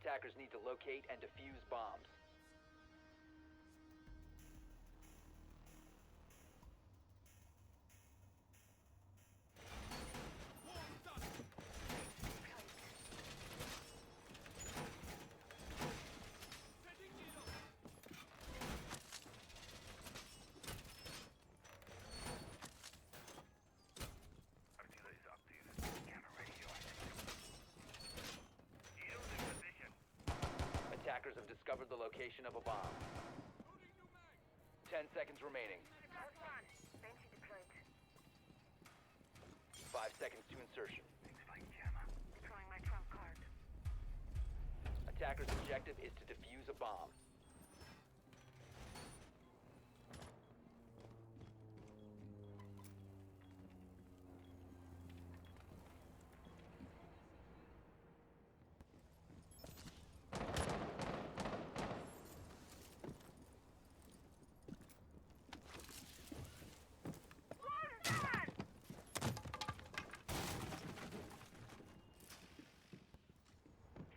Attackers need to locate and defuse bombs. Attackers have discovered the location of a bomb. 10 seconds remaining. 5 seconds to insertion. Deploying my trump card. Attacker's objective is to defuse a bomb.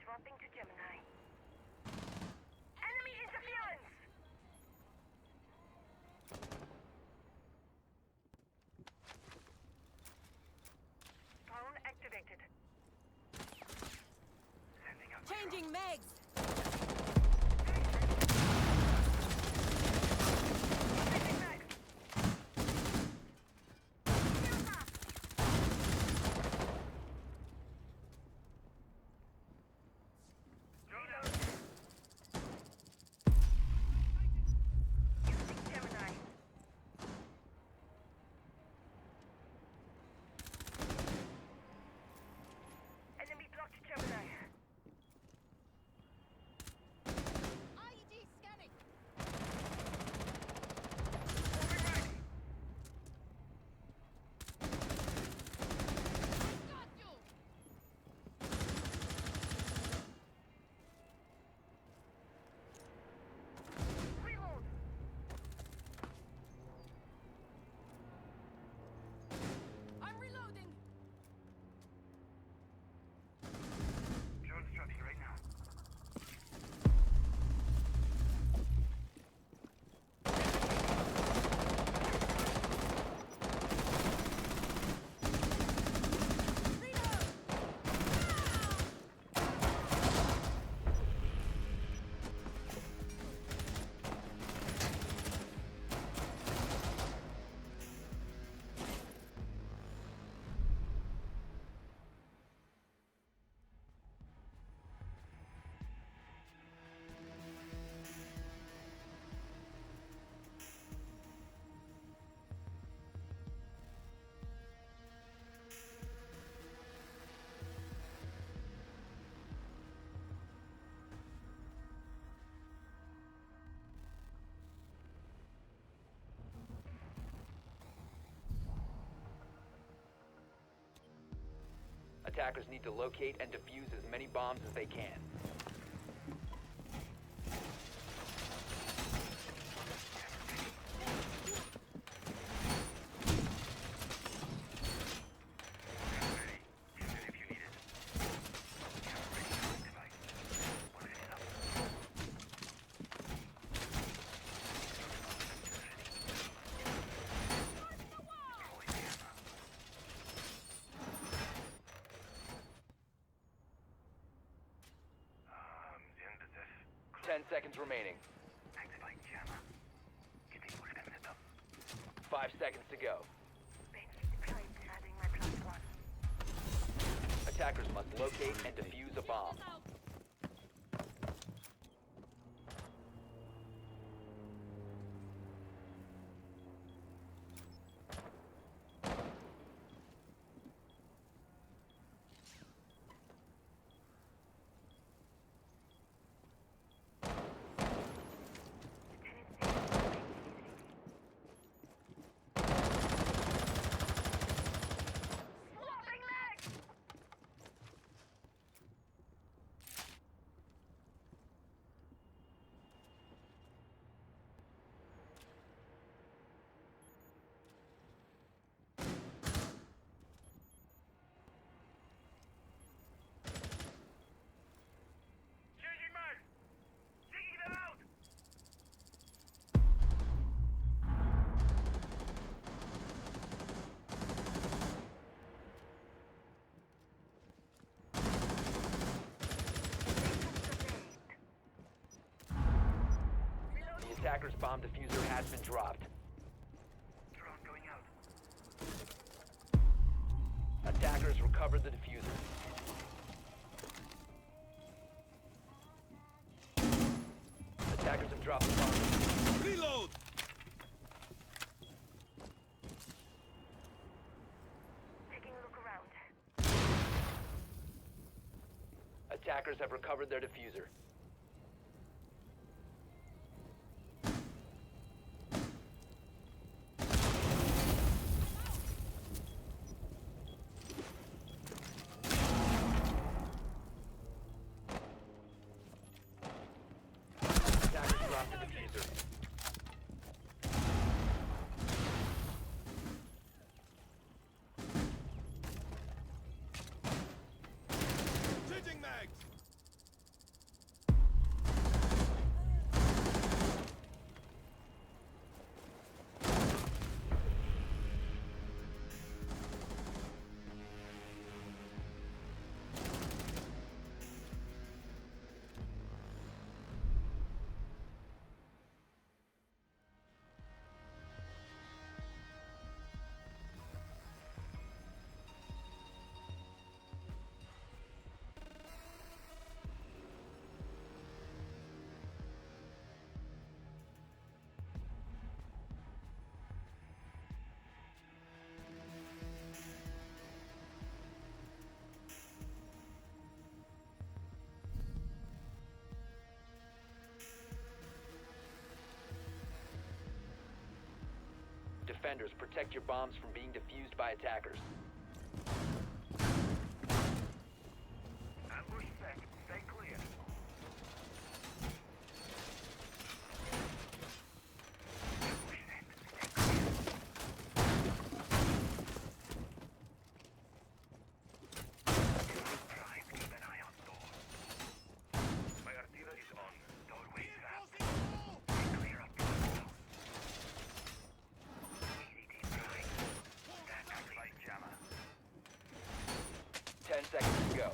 Swapping to Gemini. Enemy interference! Phone activated. Changing megs! Enemy blocked Gemini. IED scanning! Got you! Reload! I'm reloading! Drone's dropping right now. Attackers need to locate and defuse as many bombs as they can. End of this. 10 seconds remaining. Activate jammer. 5 seconds to go. Deployed, adding my +1. Attackers must locate and defuse a bomb. Out. Swapping legs! Attacker's bomb diffuser has been dropped. Drone going out. Attackers recovered the diffuser. Attackers have dropped the bomb. Reload! Taking a look around. Attackers have recovered their diffuser. Attackers dropped the diffuser. Changing mags! Defenders, protect your bombs from being defused by attackers. Ambush set. Stay clear. Ambush set. Stay clear. Prime, keep an eye on door. My artillery is on. Doorway trapped. Stay clear of door. EDD prime. Stand back like jammer. 10 seconds to go.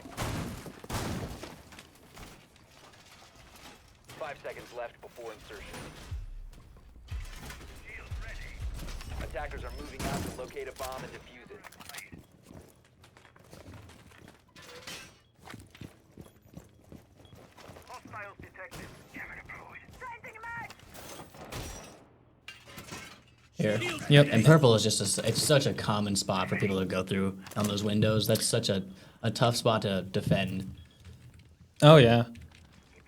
5 seconds left before insertion. Shield ready. Attackers are moving out to locate a bomb and defuse it. Hostiles detected. Jammer deployed. Changing mag. Here. Yep. And purple is just it's such a common spot for people to go through on those windows. That's such a tough spot to defend. Oh yeah.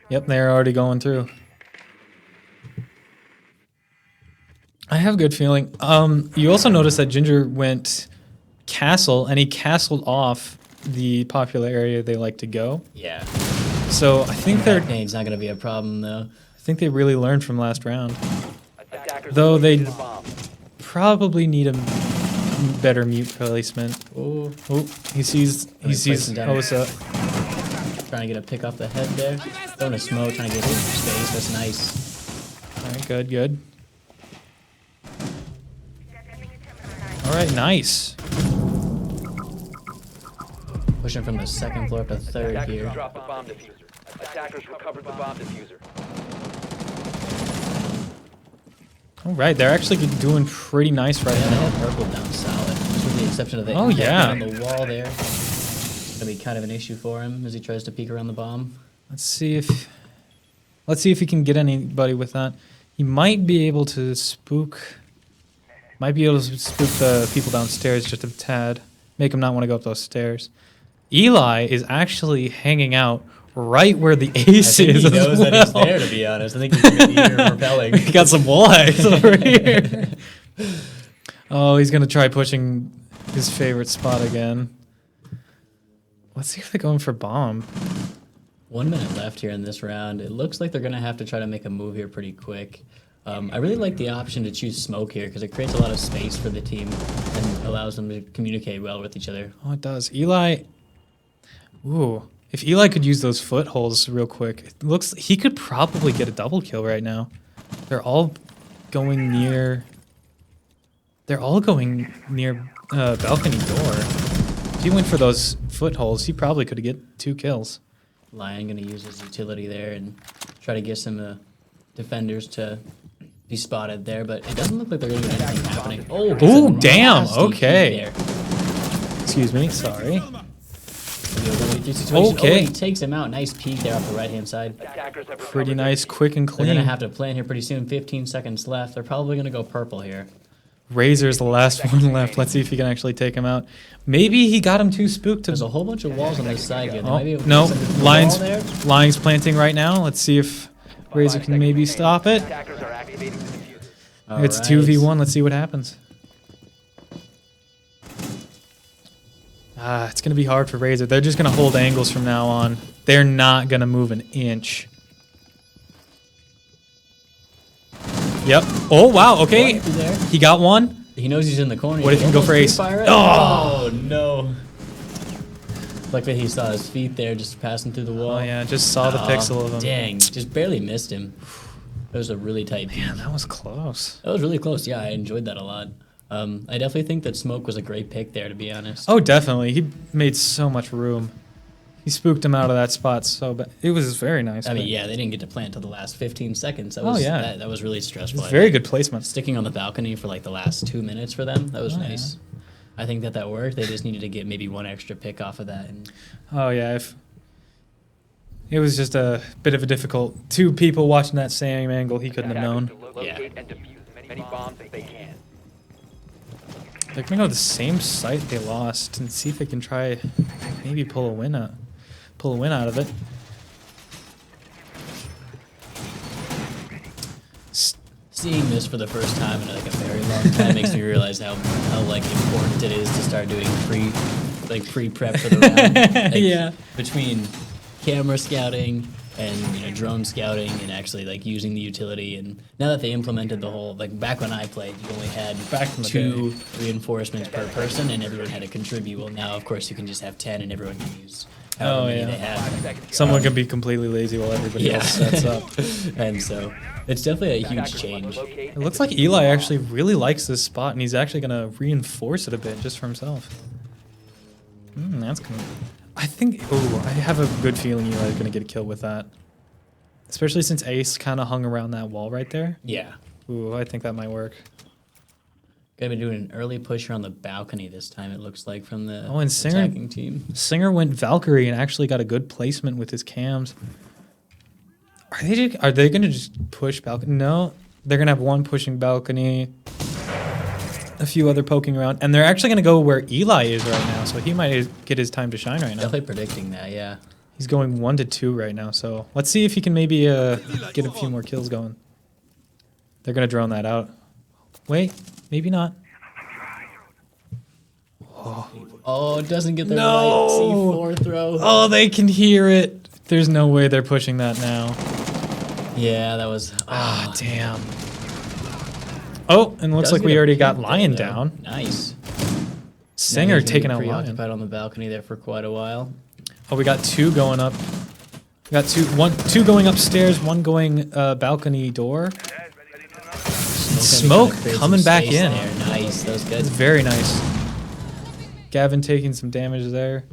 Yep, they're already going through. I have a good feeling. You also noticed that Ginger went castle, and he castled off the popular area they like to go. Yeah. So I think Backnade's not going to be a problem, though. I think they really learned from last round. Attackers Though have they- located a bomb. Probably need a better mute placement. Ooh. Oh, he sees placing down. Osa. Trying to get a pick off the head there. Throwing a smoke, trying to get some space. That's nice. All right, good. All right, nice. Pushing from the second floor up to third Attackers here. dropped the bomb diffuser. Attackers recovered the bomb diffuser. All right, they're actually doing pretty nice right Yeah, they now. have purple down solid, just with the exception of the Oh, yeah. on the wall there. Gonna be kind of an issue for him as he tries to peek around the bomb. Let's see if he can get anybody with that. He might be able to spook. Might be able to spook the people downstairs just a tad, make them not want to go up those stairs. Eli is actually hanging out right where the I ace think is. he as knows that he's well. there, to be honest. I think he's gonna be here repelling. He got some walleyes over here. Oh, he's gonna try pushing his favorite spot again. Let's see if they're going for bomb. 1 minute left here in this round. It looks like they're going to have to try to make a move here pretty quick. I really like the option to choose smoke here because it creates a lot of space for the team and allows them to communicate well with each other. Oh, it does. Eli. Ooh. If Eli could use those footholds real quick, it looks he could probably get a double kill right now. They're all going near. They're all going near balcony door. If he went for those footholds, he probably could get 2 kills. Lion going to use his utility there and try to get some defenders to be spotted there, but it doesn't look like they're going to be anything happening. Oh, Ooh, it's a damn, nasty okay. peek there. Excuse me, sorry. Okay. Okay. Oh, he takes him out. Nice peek there off the right-hand side. Attackers have Pretty recovered nice, quick and They're going to clean. have to plan here pretty soon. 15 seconds left. They're probably going to go purple here. Razor's the last one left. Let's see if he can actually take him out. Maybe he got him too spooked There's a to... whole bunch of walls on this side here. They Oh, might be able to no, get some Lions, wall there. Lions planting right now. Let's see if Razor can maybe stop it. Attackers are activating the diffuser. All It's right. 2v1. Let's see what happens. It's going to be hard for Razor. They're just going to hold angles from now on. They're not going to move an inch. Yep. Oh, wow. Okay. What? He's there. He got one. He knows he's in the corner. What if he can go for ace? Oh, no. Like that he saw his feet there just passing through the wall. Oh, yeah. Just saw the pixel of him. Dang. Just barely missed him. That was a really tight peek. Man, that was close. That was really close. Yeah, I enjoyed that a lot. I definitely think that Smoke was a great pick there, to be honest. Oh, definitely. He made so much room. He spooked him out of that spot so bad. It was very nice. I mean, but yeah, they didn't get to play until the last 15 seconds. That Oh, was, yeah. that was really It stressful. was I very think. good placement. Sticking on the balcony for like the last 2 minutes for them, that was Oh, yeah. nice. I think that worked. They just needed to get maybe one extra pick off of that. And Oh, yeah. If it was just a bit of a difficult... Two people watching that same angle, he couldn't have known. Attackers to locate and defuse as many bombs as they can. They're going to go to the same site they lost and see if they can try maybe pull a win out of it. seeing this for the first time in like a very long time makes me realize how like important it is to start doing pre-prep for the round. Like, Yeah. Between camera scouting and drone scouting and actually like using the utility, and now that they implemented the whole, like back when I played, you only had Back in the 2 reinforcements per person and everyone had to contribute. Well, now of course you can just have 10 and everyone can use however many they have. Someone can be completely lazy while everybody else sets up. And so it's definitely a huge change. It looks like Eli actually really likes this spot, and he's actually going to reinforce it a bit just for himself. That's cool. I think... Oh, I have a good feeling Eli's going to get a kill with that. Especially since Ace kind of hung around that wall right there. Yeah. Ooh, I think that might work. Gonna be doing an early push around the balcony this time, it looks like, from the And Singer, attacking team. Singer went Valkyrie and actually got a good placement with his cams. Are they going to just push balcony? No, they're going to have one pushing balcony, a few other poking around, and they're actually going to go where Eli is right now, so he might get his time to shine right now. Definitely predicting that, yeah. He's going 1 to 2 right now, so let's see if he can maybe get a few more kills going. They're going to drone that out. Wait, maybe not. Oh, it doesn't get the No! right C4 throw. Oh, they can hear it. There's no way they're pushing that now. Yeah, that was... Ah, damn. Oh, and looks like we already got Lion down. Nice. Singer Now he's gonna taking be out Lion. preoccupied on the balcony there for quite a while. Oh, we got 2 going up. We got 2 going upstairs, 1 going balcony door. Smoke Kinda create coming some back space in. there. Nice, that was good. It's very nice. Gavin taking some damage there.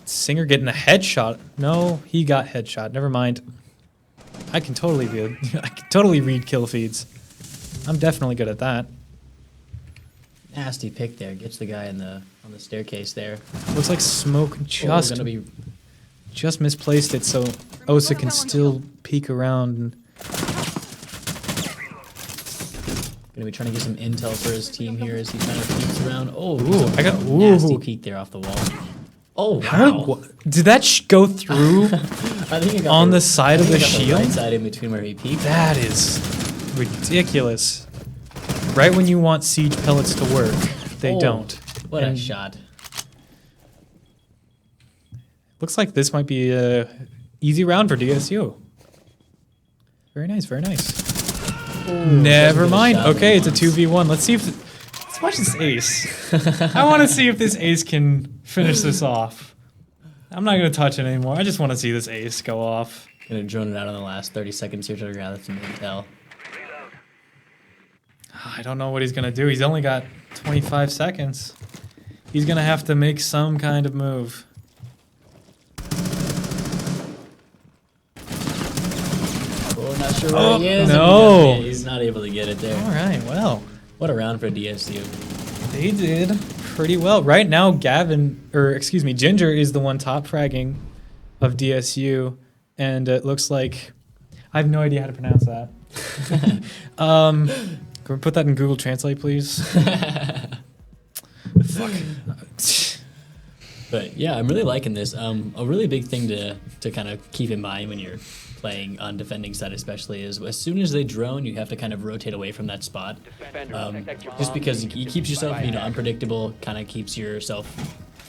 Singer getting a headshot. No, he got headshot. Never mind. I can totally read kill feeds. I'm definitely good at that. Nasty pick there. Gets the guy on the staircase there. Looks like Smoke just gonna be misplaced it so Osa can still peek around. And gonna be trying to get some intel for his team here as he kind of peeks around. Oh, Ooh, I got nasty peek there off the wall. Oh wow! Did that go through I think it got on the side of the I think it got shield? right side in between where he peeked. That is ridiculous. Right when you want siege pellets to work, they Oh, don't. What a And shot! looks like this might be a easy round for DSU. Very nice, very nice. Never Doesn't get a mind. shot Okay, it's a once. 2v1. Let's see if... Let's watch this ace. I want to see if this ace can finish this off. I'm not going to touch it anymore. I just want to see this ace go off. Gonna drone it out in the last 30 seconds here to gather some intel. I don't know what he's going to do. He's only got 25 seconds. He's going to have to make some kind of move. Oh, Not sure where he is. no. He's not able to get it there. All right, well, What a round for DSU. they did pretty well. Right now, Ginger is the one top fragging of DSU, and it looks like I have no idea how to pronounce that. Can we put that in Google Translate, please? Fuck. But yeah, I'm really liking this. A really big thing to kind of keep in mind when you're playing on defending side especially is as soon as they drone, you have to kind of rotate away from that spot. Just because it keeps yourself, unpredictable, kind of keeps yourself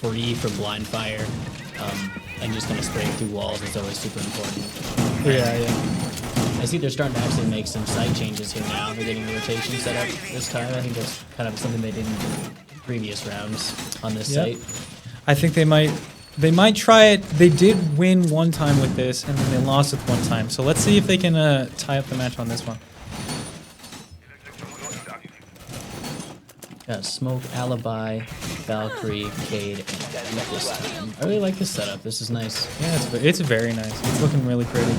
free from blind fire, and just kind of spraying through walls is always super important. Yeah. I see they're starting to actually make some site changes here now. They're getting the rotation set up this time. I think that's kind of something they didn't do in previous rounds on this site. I think they might try it. They did win one time with this, and then they lost it one time. So let's see if they can tie up the match on this one. Got Smoke, Alibi, Valkyrie, Cade, and this time. I really like this setup. This is nice. Yeah, it's very nice. It's looking really pretty.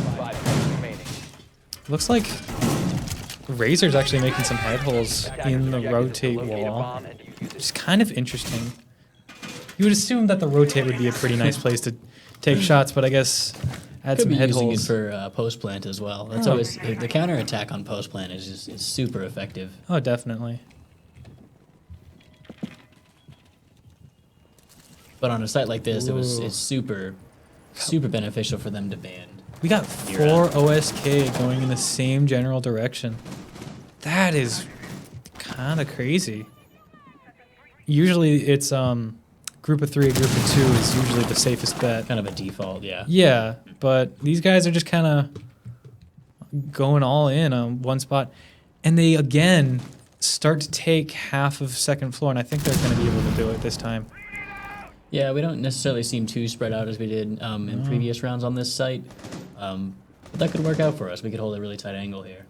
Looks like Razor's actually making some head holes in the rotate wall, which is kind of interesting. You would assume that the rotate would be a pretty nice place to take shots, but I guess add Could some be head using holes. it for post plant as well. That's always the counter attack on post plant is super effective. Oh, definitely. But on a site like this, it's super beneficial for them to ban. We got 4 OSK going in the same general direction. That is kind of crazy. Usually it's group of 3, group of 2 is usually the safest bet. Kind of a default, yeah. Yeah, but these guys are just kind of going all in on one spot. And they, again, start to take half of second floor, and I think they're going to be able to do it this time. Yeah, we don't necessarily seem too spread out as we did in previous rounds on this site. But that could work out for us. We could hold a really tight angle here.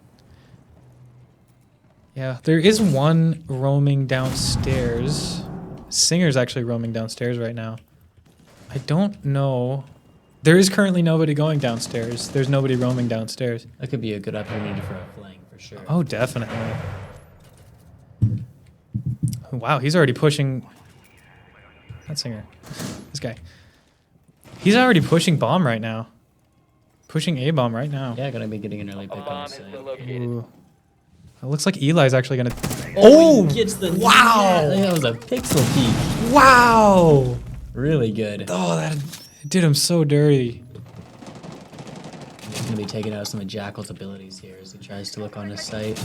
Yeah, there is one roaming downstairs. Singer's actually roaming downstairs right now. I don't know. There is currently nobody going downstairs. There's nobody roaming downstairs. That could be a good opportunity for a flank, for sure. Oh, definitely. Wow, he's already pushing... Not Singer. This guy. He's already pushing bomb right now. Pushing A bomb right now. Yeah, gonna be getting an early pick on the site. Ooh. It looks like Eli's actually gonna... Oh! He gets the... Wow! Yeah, that was a pixel peek. Wow! Really good. Oh, that did him so dirty. He's gonna be taking out some of Jackal's abilities here as he tries to look on his site.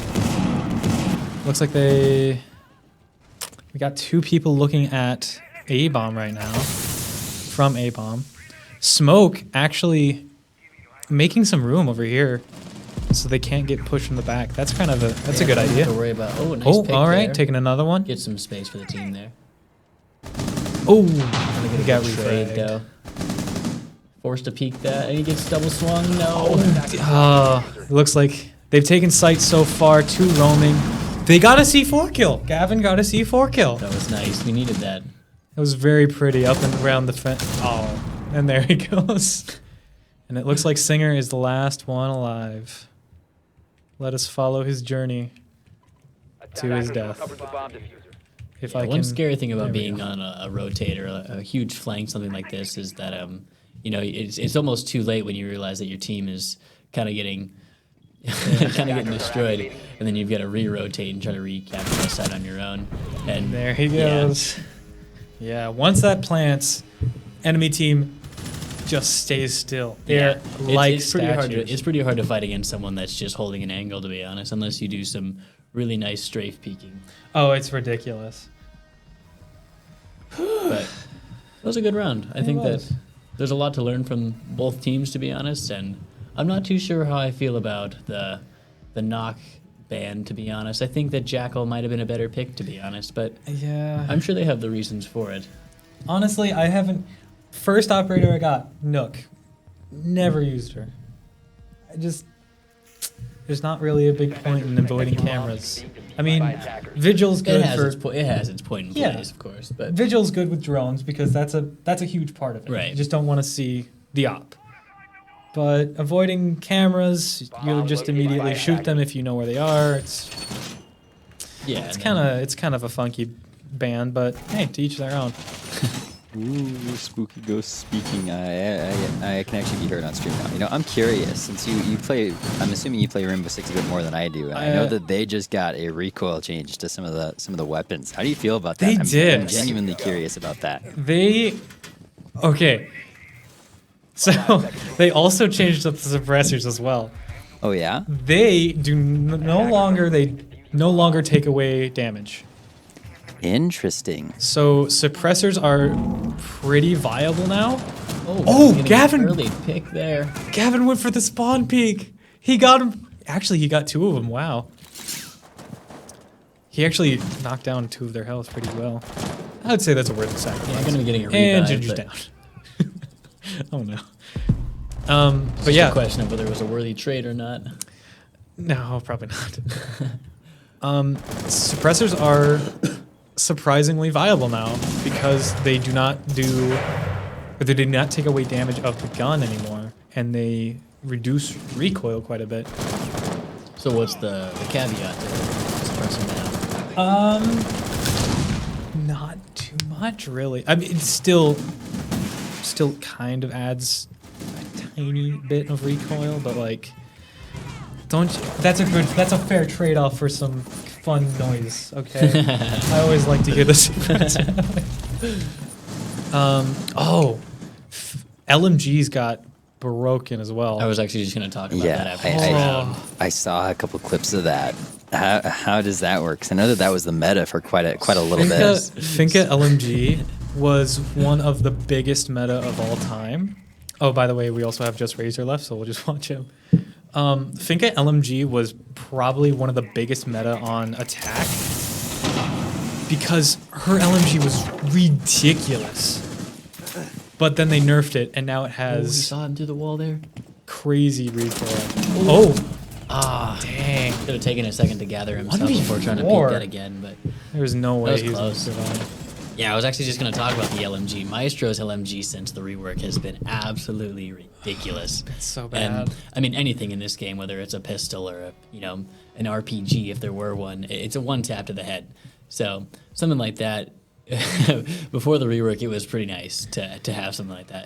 Looks like we got 2 people looking at A-bomb right now. From A-bomb. Smoke actually making some room over here so they can't get pushed from the back. That's kind of a good idea. To worry about. Oh, nice Oh, pick all right, there. taking another one. Get some space for the team there. Oh, Gonna he got trade refragged. though. Forced to peek that, and he gets double swung. No. Looks like they've taken sight so far. 2 roaming. They got a C4 kill. Gavin got a C4 kill. That was nice. We needed that. It was very pretty up and around the fence. Oh, and there he goes. And it looks like Singer is the last one alive. Let us follow his journey to his death. If I can. One scary thing about there we being go. on a rotate or a huge flank, something like this, is that it's almost too late when you realize that your team is kind of getting destroyed, and then you've got to re-rotate and try to recapture the side on your own. And There he goes. Yeah, once that plants, enemy team just stays still. They're like it's pretty hard. statues. It's pretty hard to fight against someone that's just holding an angle, to be honest, unless you do some really nice strafe peeking. Oh, it's ridiculous. But it was a good round. I think was. that there's a lot to learn from both teams, to be honest, and I'm not too sure how I feel about the knock ban, to be honest. I think that Jackal might have been a better pick, to be honest, but Yeah. I'm sure they have the reasons for it. Honestly, I haven't. First operator I got, Nook. Never used her. There's not really a big point in avoiding cameras. I mean, Vigil's good It has for. its point in Yeah. place, of course, but Vigil's good with drones because that's a huge part of it. Right. You just don't want to see the op. But avoiding cameras, you'll just immediately shoot them if you know where they are. It's Yeah, it's kind of a funky ban, but hey, to each their own. Ooh, spooky ghost speaking. I can actually be heard on stream now. You know, I'm curious since you play. I'm assuming you play Rainbow Six a bit more than I do. And I know that they just got a recoil change to some of the weapons. How do you feel about that? They I'm did. genuinely curious about that. Okay. So they also changed up the suppressors as well. Oh yeah. They no longer take away damage. Interesting. So suppressors are pretty viable now. Oh, getting Gavin! an early pick there. Gavin went for the spawn peek. He got him. Actually, he got 2 of them. Wow. He actually knocked down 2 of their health pretty well. I would say that's a worth the sacrifice. Yeah, I'm gonna be getting a And revive, Ginger's but down. Oh no. it's But just yeah. a question of whether it was a worthy trade or not. No, probably not. Suppressors are surprisingly viable now because they do not take away damage of the gun anymore, and they reduce recoil quite a bit. So what's the caveat to suppressing now? Not too much really. I mean, it's still kind of adds a tiny bit of recoil, but like, that's a fair trade-off for some fun noise. Okay, I always like to hear the secrets. LMG's got broken as well. I was actually just gonna talk about that Yeah, after this round. I saw a couple clips of that. How does that work? 'Cause I know that was the meta for quite a little bit. Finka LMG was one of the biggest meta of all time. Oh, by the way, we also have Just Razor left, so we'll just watch him. Finka LMG was probably one of the biggest meta on attack because her LMG was ridiculous. But then they nerfed it, and now it Oh, you has saw him through the wall there. crazy recoil. Oh, Dang! Could have taken a second to gather himself 1v4. before trying to peek that again, but there's no way was he's gonna close. survive. yeah, I was actually just gonna talk about the LMG. Maestro's LMG since the rework has been absolutely ridiculous. It's so And bad. I mean, anything in this game, whether it's a pistol or an RPG, if there were one, it's a one tap to the head. So something like that. Before the rework, it was pretty nice to have something like that.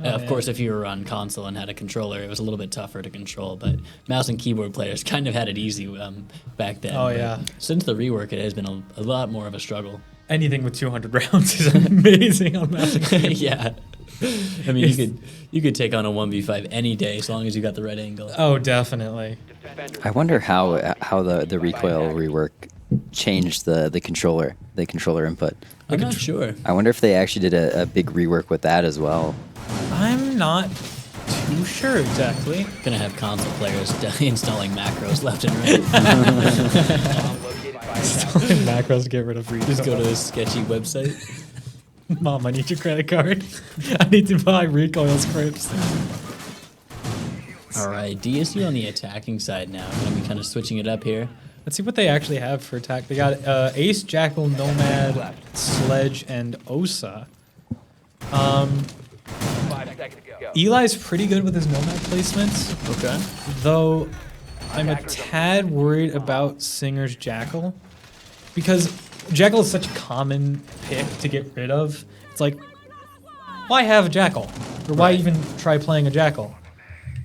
Of course, if you were on console and had a controller, it was a little bit tougher to control. But mouse and keyboard players kind of had it easy back then. Oh, But yeah. Since the rework, it has been a lot more of a struggle. Anything with 200 rounds is amazing on mouse and keyboard. Yeah. I mean, you could take on a 1v5 any day as long as you got the right angle. Oh, definitely. I wonder how the recoil rework changed the controller input. I'm not sure. I wonder if they actually did a big rework with that as well. I'm not too sure exactly. Gonna have console players installing macros left and right. Macros to get rid of recoil. Just go to this sketchy website. Mom, I need your credit card. I need to buy recoil scripts. All right, DSU on the attacking side now. Gonna be kind of switching it up here. Let's see what they actually have for attack. They got Ace, Jackal, Nomad, Sledge, and Osa. 5 seconds to go. Eli's pretty good with his Nomad placements, Okay. though I'm a tad worried about Singer's Jackal. Because Jackal is such a common pick to get rid of. It's like, why have a Jackal? Or why even try playing a Jackal?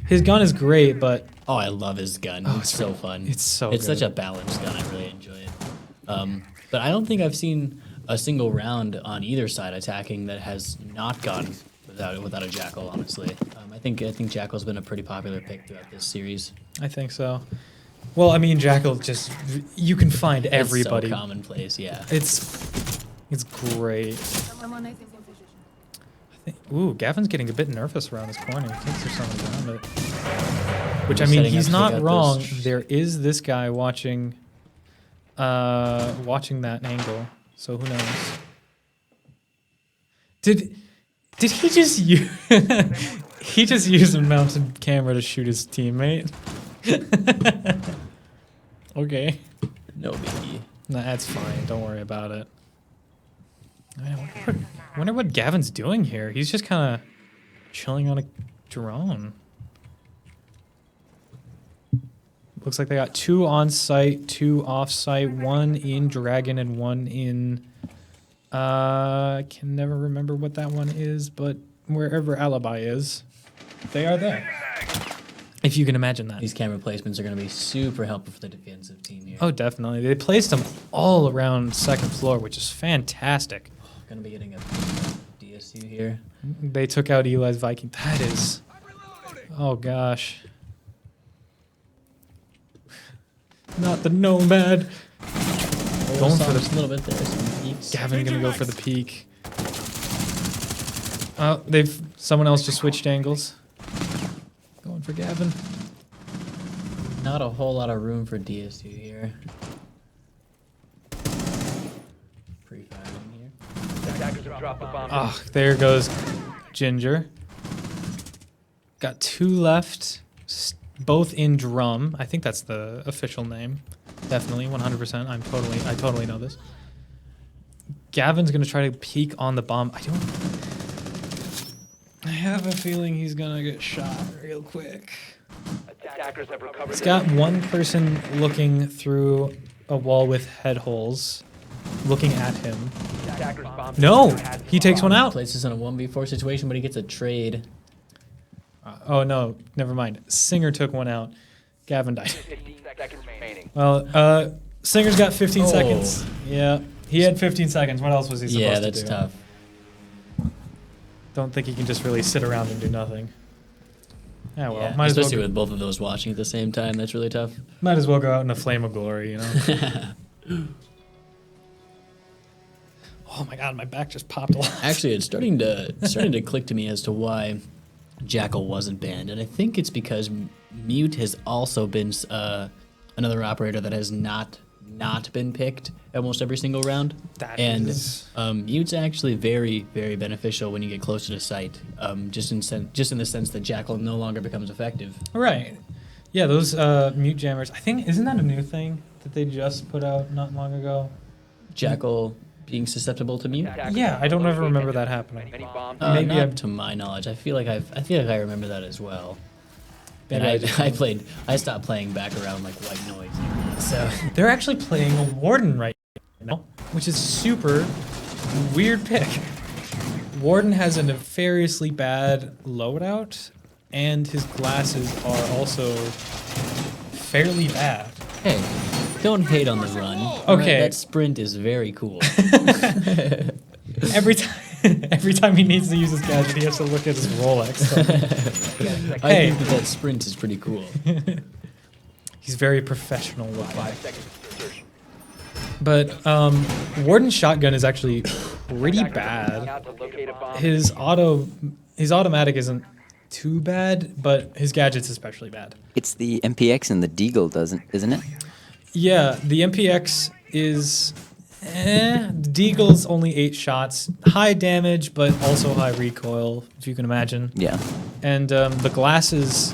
His gun is great, but Oh, I love his gun. It's so fun. it's so It's such good. a balanced gun. I really enjoy it. But I don't think I've seen a single round on either side attacking that has not gone without a Jackal. Honestly, I think Jackal's been a pretty popular pick throughout this series. I think so. Well, I mean, Jackal just, you can find everybody. It's so commonplace. Yeah. It's great. Ooh, Gavin's getting a bit nervous around his corner. He thinks there's something around it. Which, I mean, setting he's up to not pick out wrong. those- There is this guy watching that angle. So who knows? Did he just use he just used a mounted camera to shoot his teammate? Okay. No biggie. Nah, that's fine. Don't worry about it. I wonder what Gavin's doing here. He's just kind of chilling on a drone. Looks like they got 2 on site, 2 off site, 1 in Dragon and 1 in. I can never remember what that one is, but wherever Alibi is, they are there. If you can imagine that. These camera placements are going to be super helpful for the defensive team here. Oh, definitely. They placed them all around second floor, which is fantastic. Going to be getting a DSU here. They took out Eli's Viking. That is. Oh, gosh. Not the Nomad. Going for Just a the. little bit there. Some peeks. Gavin gonna go for the peak. Oh, someone else just switched angles. Going for Gavin. Not a whole lot of room for DSU here. Pre-firing here. Attackers have dropped the bomb. Oh, there goes Ginger. Got 2 left, both in drum. I think that's the official name. Definitely, 100%. I totally know this. Gavin's gonna try to peek on the bomb. I have a feeling he's gonna get shot real quick. Attackers have recovered. It's got one person looking through a wall with head holes, looking at him. Attackers bomb. No, he takes one out. Places in a 1v4 situation, but he gets a trade. Oh no, never mind. Singer took one out. Gavin died. 15 seconds remaining. Well, Singer's got 15 Oh. seconds. Yeah, he had 15 seconds. What else was he supposed Yeah, to do? that's tough. Don't think he can just really sit around and do nothing. Yeah, well, Yeah, might as well especially with both of those watching at the same time. That's really tough. might as well go out in a flame of glory, you know. Oh my god, my back just popped a lot. Actually, it's starting to click to me as to why Jackal wasn't banned, and I think it's because Mute has also been another operator that has not been picked almost every single round. That and is- Mute's actually very, very beneficial when you get closer to site. Just in the sense that Jackal no longer becomes effective. Right. Yeah, those mute jammers. I think isn't that a new thing that they just put out not long ago? Jackal being susceptible to Mute. Yeah, I don't ever remember that happening. Many bombs. Maybe Not I'm- to my knowledge. I feel like I remember that as well. And Maybe I stopped playing back around like White Noise. So They're actually playing a Warden right now, which is super weird pick. Warden has a nefariously bad loadout, and his glasses are also fairly bad. hey, don't hate on the run. Okay. That sprint is very cool. Every time he needs to use his gadget, he has to look at his Rolex. So I Hey. think that sprint is pretty cool. he's very professional with 5 life. seconds to insertion. But Warden's shotgun is actually pretty Attackers are bad. out to locate a bomb. His automatic isn't too bad, but his gadget's especially bad. It's the MPX and the Deagle, isn't it? Yeah, the MPX is the Deagle's only 8 shots, high damage, but also high recoil, if you can imagine. Yeah. And the glasses,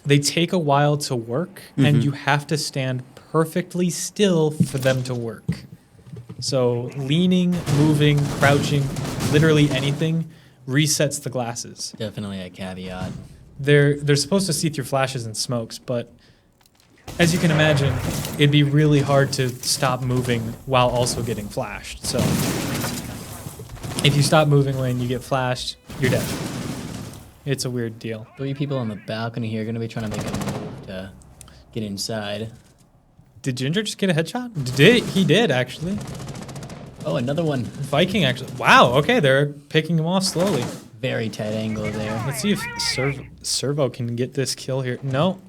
they take a while to work, and you have to stand perfectly still for them to work. So leaning, moving, crouching, literally anything resets the glasses. Definitely a caveat. They're supposed to see through flashes and smokes, but as you can imagine, it'd be really hard to stop moving while also getting flashed. So if you stop moving when you get flashed, you're dead. It's a weird deal. 3 people on the balcony here are going to be trying to make a move to get inside. Did Ginger just get a headshot? He did, actually. Oh, another one. Viking, actually. Wow, okay, they're picking him off slowly. Very tight angle there. Let's see if Servo can get this kill here. No,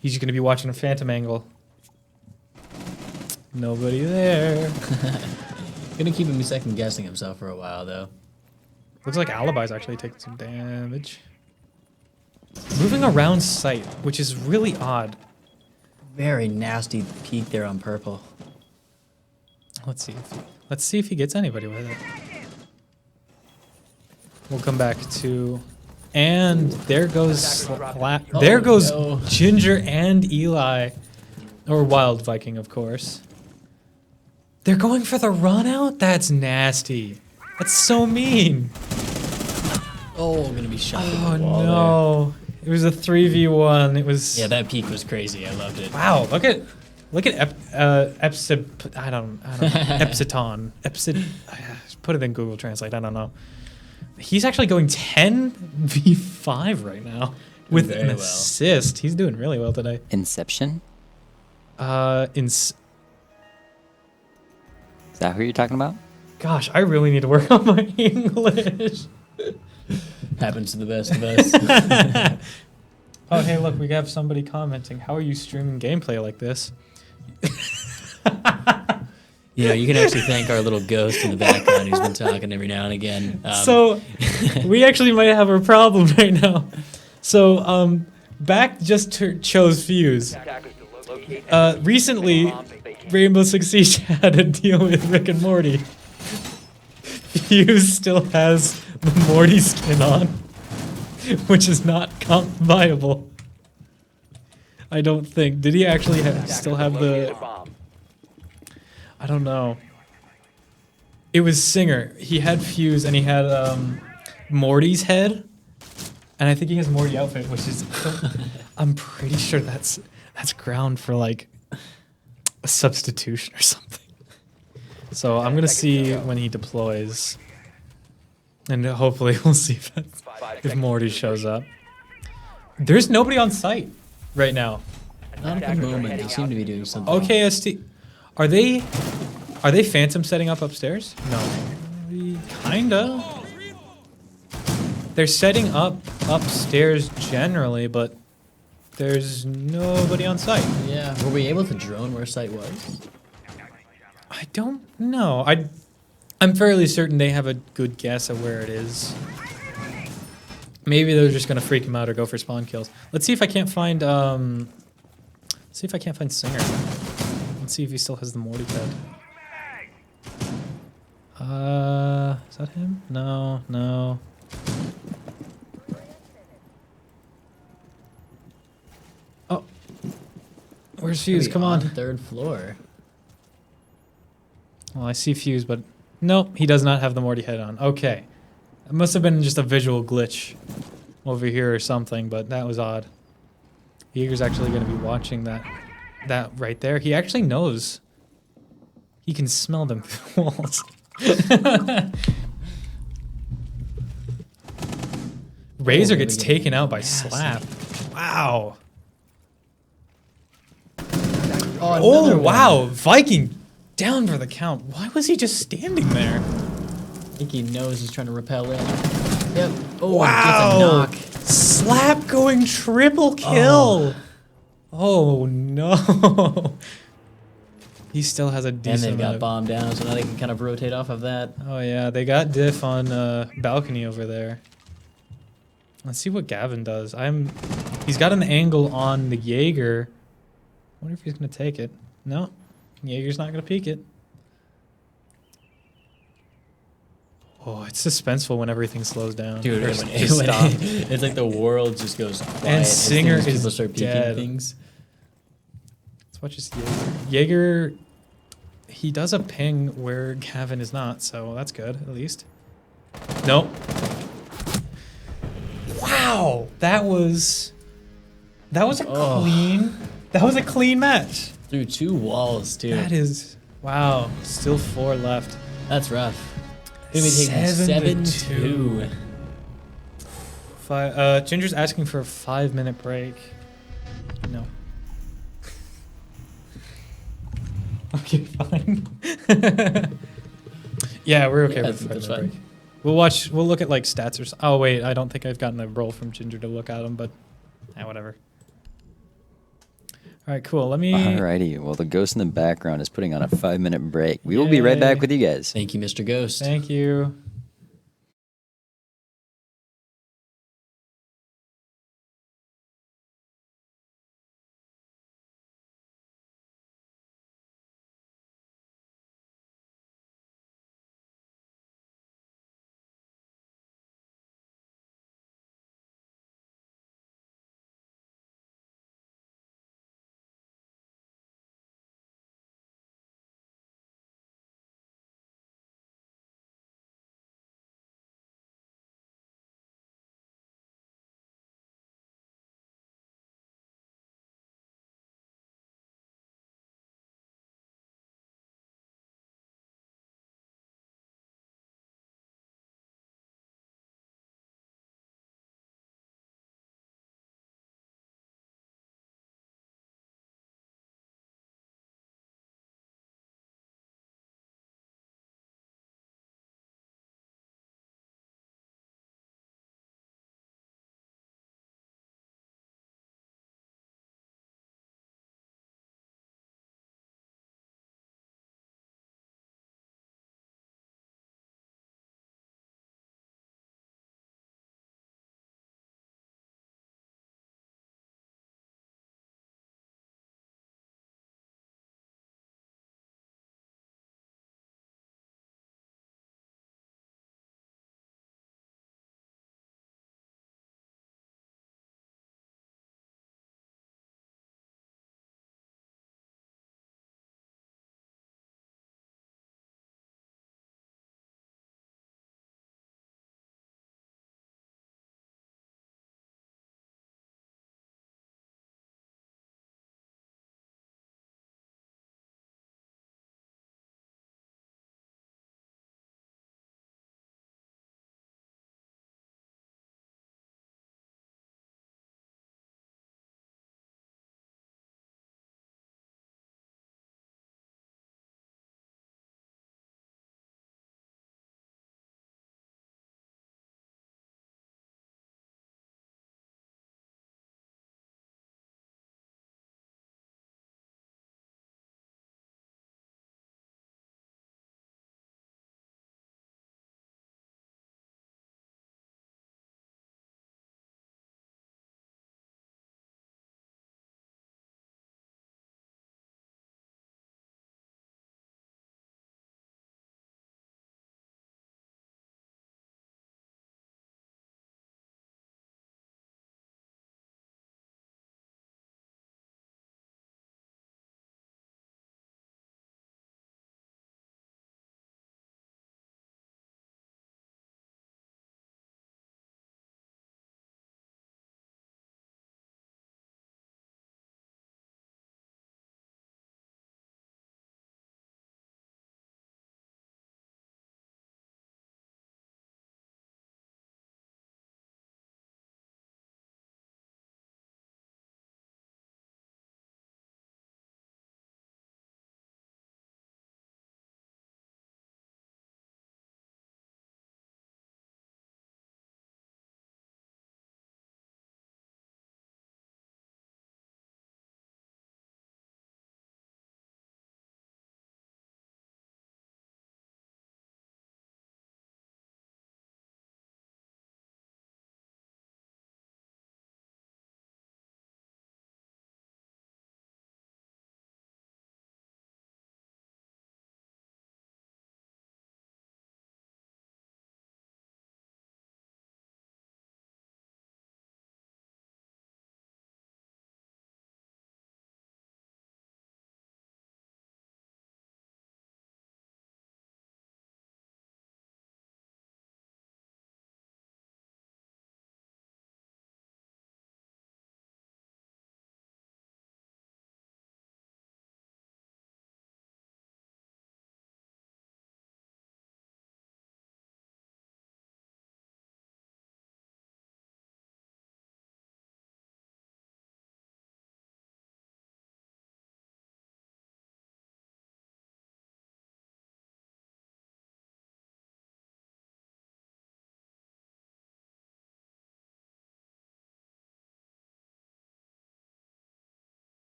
he's just going to be watching a phantom angle. Nobody there. Gonna keep him second guessing himself for a while though. Looks like Alibi's actually taking some damage. Moving around site, which is really odd. Very nasty peek there on purple. Let's see if he gets anybody with it. We'll come back to, and there goes there goes no. Ginger and Eli, or Wild Viking, of course. They're going for the run out. That's nasty. That's so mean. Oh, gonna be shot through Oh the wall no! It was a 3v1. It was Yeah, that peak was crazy. I loved it. wow. Look at I don't Epsiton. Put it in Google Translate. I don't know. He's actually going 10v5 right now with very an well. assist. He's doing really well today. Inception? In Is that who you're talking about? gosh, I really need to work on my English. Happens to the best of us. Oh, hey, look, we have somebody commenting. How are you streaming gameplay like this? You know, you can actually thank our little ghost in the background who's been talking every now and again. So, we actually might have a problem right now. So, Back just chose Fuse. Attackers to locate and Recently, bombs if they can. Rainbow Six Siege had a deal with Rick and Morty. Fuse still has the Morty skin on, which is not viable. I don't think. Did he actually still have Located the... a bomb. I don't know. It was Singer. He had Fuse and he had Morty's head. And I think he has Morty outfit, which is... I'm pretty sure that's ground for like a substitution or something. So I'm gonna see when he deploys, and hopefully we'll see if Morty shows up. There's nobody on site right now. Not at the moment. They seem to be doing something. OKST, are they phantom setting up upstairs? No, kinda. They're setting up upstairs generally, but there's nobody on site. Yeah. Were we able to drone where site was? I don't know. I'm fairly certain they have a good guess at where it is. Maybe they're just gonna freak him out or go for spawn kills. Let's see if I can't find Singer. Let's see if he still has the Morty head. Is that him? No. Oh. Where's Fuse? Come on. Third floor. Well, I see Fuse, but nope, he does not have the Morty head on. Okay. It must have been just a visual glitch over here or something, but that was odd. Jaeger's actually going to be watching that right there. He actually knows. He can smell them through the walls. Razor gets taken out by Slap. Wow. Oh, another wow. one. Viking down for the count. Why was he just standing there? I think he knows he's trying to repel in. Yep. Oh, Wow. gets a knock. Slap going triple kill. Oh, no. He still has a And decent they got amount of... bombed down, so now they can kind of rotate off of that. Oh, yeah. They got diff on balcony over there. Let's see what Gavin does. He's got an angle on the Jaeger. I wonder if he's going to take it. No. Jaeger's not going to peek it. Oh, it's suspenseful when everything slows down. Dude, Or when just stop. it's like the world just goes quiet. And as Singer soon as people is start peeking dead. things. Let's watch this Jaeger. He does a ping where Gavin is not, so that's good, at least. Nope. Wow! That was a clean... That was a clean match. Through two walls, too. That is... Wow. Still 4 left. That's rough. Gonna be taking 7-2. Ginger's asking for a 5-minute break. No. Okay, fine. Yeah, we're okay Yeah, I with think a that's 5-minute fine. break. We'll look at like stats or oh wait, I don't think I've gotten a roll from Ginger to look at them, but whatever. All right, cool. Let me Alrighty. Well, the ghost in the background is putting on a 5-minute break. We will be right back Yay. with you guys. Thank you, Mr. Ghost. Thank you.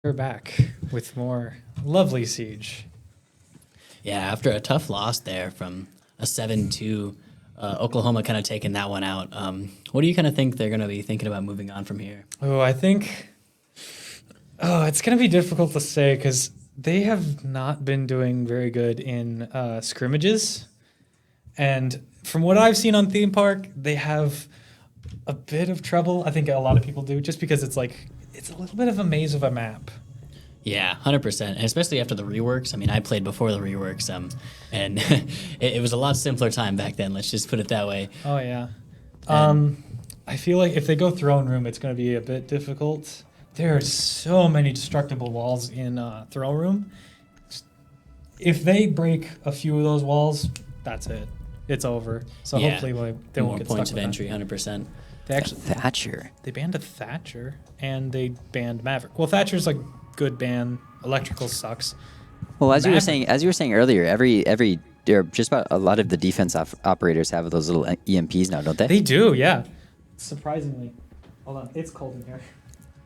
We're back with more lovely Siege. Yeah, after a tough loss there from a 7-2, Oklahoma kind of taking that one out. What do you kind of think they're going to be thinking about moving on from here? Oh, I think... Oh, it's going to be difficult to say because they have not been doing very good in scrimmages. And from what I've seen on Theme Park, they have a bit of trouble. I think a lot of people do, just because it's a little bit of a maze of a map. Yeah, 100%. And especially after the reworks. I mean, I played before the reworks, and it was a lot simpler time back then. Let's just put it that way. Oh, yeah. I feel like if they go Throne Room, it's going to be a bit difficult. There are so many destructible walls in Throne Room. If they break a few of those walls, that's it. It's over. So Yeah. hopefully they won't More get points stuck of with that. entry, 100%. They actually Thatcher. they banned a Thatcher and they banned Maverick. Well, Thatcher's a good ban. Electrical sucks. Well, as you were Maverick- saying earlier, every just about a lot of the defense operators have those little EMPs now, don't they? They do, yeah. Surprisingly. Hold on, it's cold in here.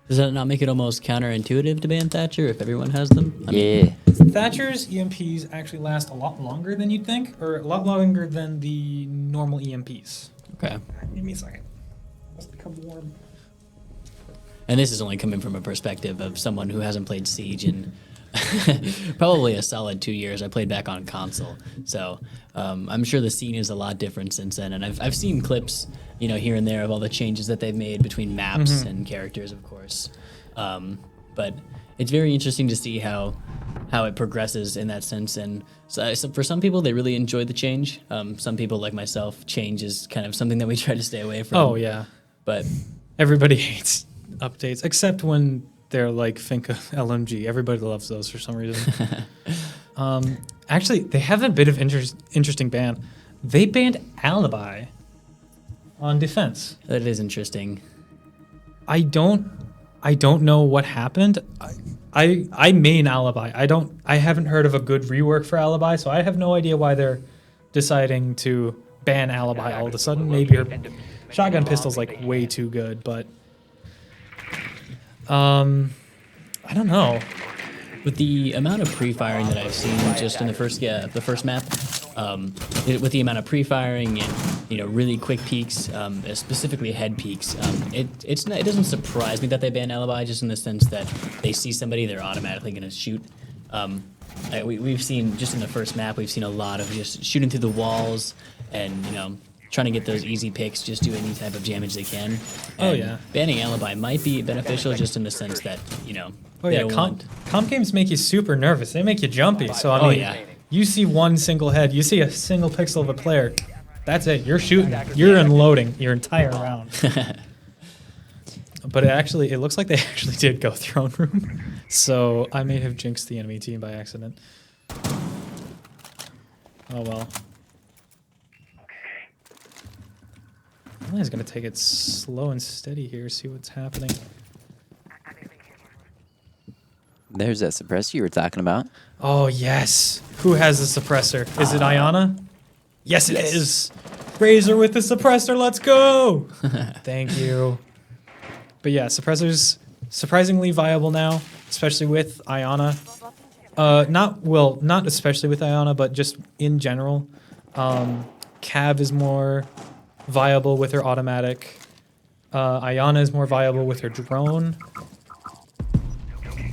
Does that not make it almost counterintuitive to ban Thatcher if everyone has them? I mean, Yeah. Thatcher's EMPs actually last a lot longer than you'd think, or a lot longer than the normal EMPs. okay. Give me a second. Let's become warm. And this is only coming from a perspective of someone who hasn't played Siege in probably a solid 2 years. I played back on console, so I'm sure the scene is a lot different since then. And I've seen clips, here and there of all the changes that they've made between maps and characters, of course. But it's very interesting to see how it progresses in that sense. And so for some people, they really enjoy the change. Some people, like myself, change is kind of something that we try to stay away from. Oh, yeah. But Everybody hates updates, except when they're like Finca LMG. Everybody loves those for some reason. Actually, they have a bit of interesting ban. They banned Alibi on defense. that is interesting. I don't know what happened. I main Alibi. I haven't heard of a good rework for Alibi, so I have no idea why they're deciding to ban Alibi all of a sudden. Maybe her shotgun pistol's like way too good, but I don't know. With the amount of pre-firing that I've seen just in the first map, with the amount of pre-firing and really quick peeks, specifically head peeks, it doesn't surprise me that they ban Alibi, just in the sense that they see somebody, they're automatically going to shoot. We've seen just in the first map, we've seen a lot of just shooting through the walls and trying to get those easy picks, just do any type of damage they can. Oh, And yeah. banning Alibi might be beneficial just in the sense that Oh they yeah, don't want- comp games make you super nervous. They make you jumpy. So I Oh, mean, yeah. you see one single head, you see a single pixel of a player, that's it. You're shooting. You're unloading your entire round. But it looks like they actually did go Throne Room. So I may have jinxed the enemy team by accident. Oh well. I'm just gonna take it slow and steady here, see what's happening. There's that suppressor you were talking about. Oh, yes. Who has the suppressor? Is it Ayana? Yes, it is. Razor with the suppressor. Let's go. Thank you. But yeah, suppressor's surprisingly viable now, especially with Ayana. Not especially with Ayana, but just in general. Cav is more viable with her automatic. Ayana is more viable with her drone.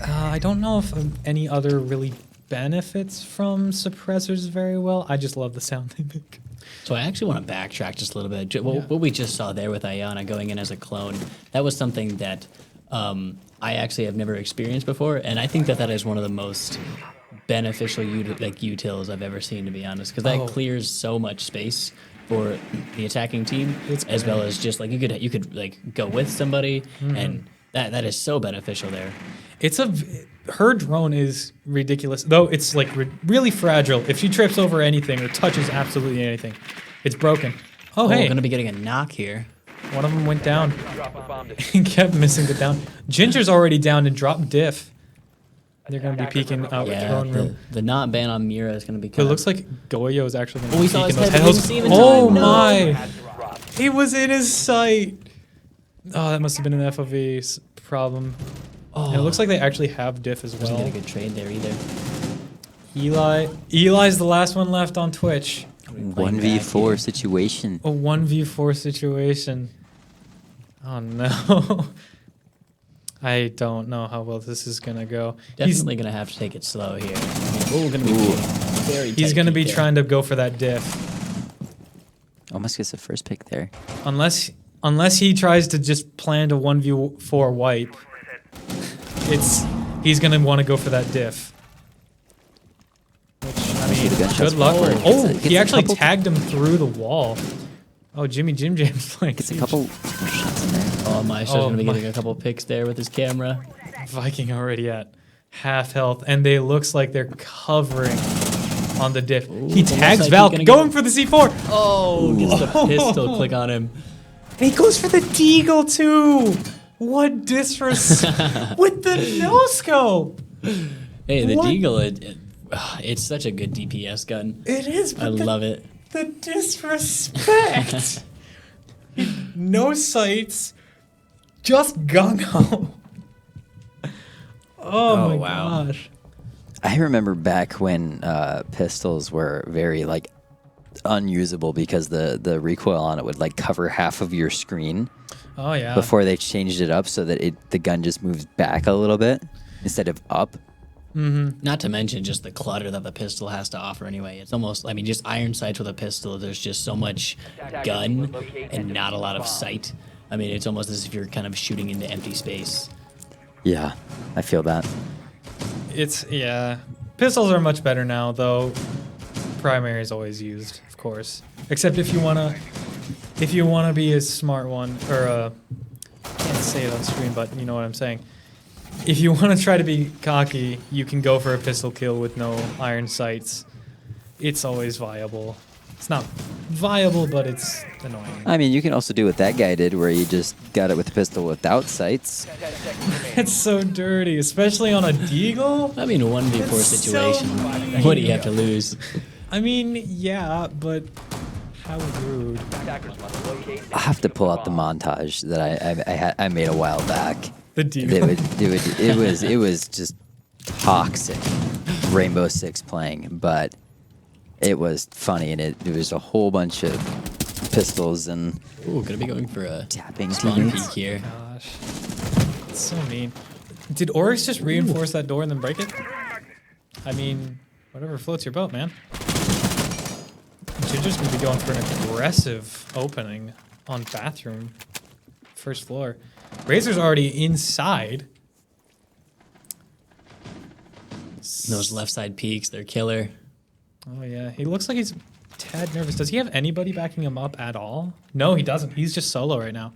I don't know if any other really benefits from suppressors very well. I just love the sound they make. So I actually want to backtrack just a little bit. What we just saw there with Ayana going in as a clone, that was something that I actually have never experienced before, and I think that is one of the most beneficial utils I've ever seen, to be honest, because that clears so much space for the attacking team, as well as just like you could like go with somebody, and that is so beneficial there. Her drone is ridiculous, though it's like really fragile. If she trips over anything or touches absolutely anything, it's broken. Oh, We're hey, going to be getting a knock here. one of them went down Drop a bomb to and kept missing the down. Ginger's already down and dropped diff. They're going to be peeking out Yeah, throne room. the not ban on Mira is going to be It kind looks like Goyo is actually going to Oh, we be saw peeking his those head, but we head. didn't see him in Oh time. No. my! has dropped. He was in his sight. Oh, that must have been an FOV problem. Oh, And it looks like they actually have diff as doesn't well. get a good trade there either. Eli's the last one left on Twitch. 1v4 situation. A 1v4 situation. Oh no. I don't know how well this is gonna go. Definitely gonna have to take it slow here. Oh, gonna be very. He's tight gonna peek be there. trying to go for that diff. Almost gets the first pick there. Unless he tries to just plan to 1v4 wipe. He's gonna want to go for that diff. Which, I mean, the gunshots. good luck. Oh, He gets a actually couple- tagged him through the wall. Oh, Jimmy Jim Jam's playing. Gets a Siege. couple shots in there. Oh, Maestro's Oh, gonna be my- getting a couple picks there with his camera. Viking already at half health, and they looks like they're covering on the diff. Ooh, He almost tags like Valk, he's gonna going get- for the C4. Oh, gets the pistol click on him. And he goes for the deagle too. What disrespect with the no scope. Hey, the What? Deagle, it's such a good DPS gun. It is. But I love it. the disrespect. No sights, just gung ho. Oh, my wow. gosh. I remember back when pistols were very like unusable because the recoil on it would like cover half of your screen Oh yeah. before they changed it up so that the gun just moves back a little bit instead of up. Not to mention just the clutter that the pistol has to offer anyway. It's almost, I mean, just iron sights with a pistol, there's just so much gun and not a lot of sight. I mean, it's almost as if you're kind of shooting into empty space. Yeah, I feel that. Yeah. Pistols are much better now, though. Primary is always used, of course. Except if you wanna be a smart one, or I can't say it on screen, but you know what I'm saying. If you want to try to be cocky, you can go for a pistol kill with no iron sights. It's always viable. It's not viable, but it's annoying. I mean, you can also do what that guy did where you just got it with the pistol without sights. It's so dirty, especially on a deagle. I mean, a 1v4 That's so situation. mean. What do you have to lose? I mean, yeah, but how rude. Attackers must locate and I'll have to pull out the bomb. montage that I made a while back. The deagle. It was just toxic. Rainbow Six playing, but it was funny and it was a whole bunch of pistols and Ooh, gonna be going for a tapping spawn teammates. peek here. Gosh, it's so mean. Did Oryx just reinforce that door and then break it? I mean, whatever floats your boat, man. Ginger's gonna be going for an aggressive opening on bathroom, first floor. Razor's already inside. Those left side peaks, they're killer. Oh yeah, he looks like he's a tad nervous. Does he have anybody backing him up at all? No, he doesn't. He's just solo right now.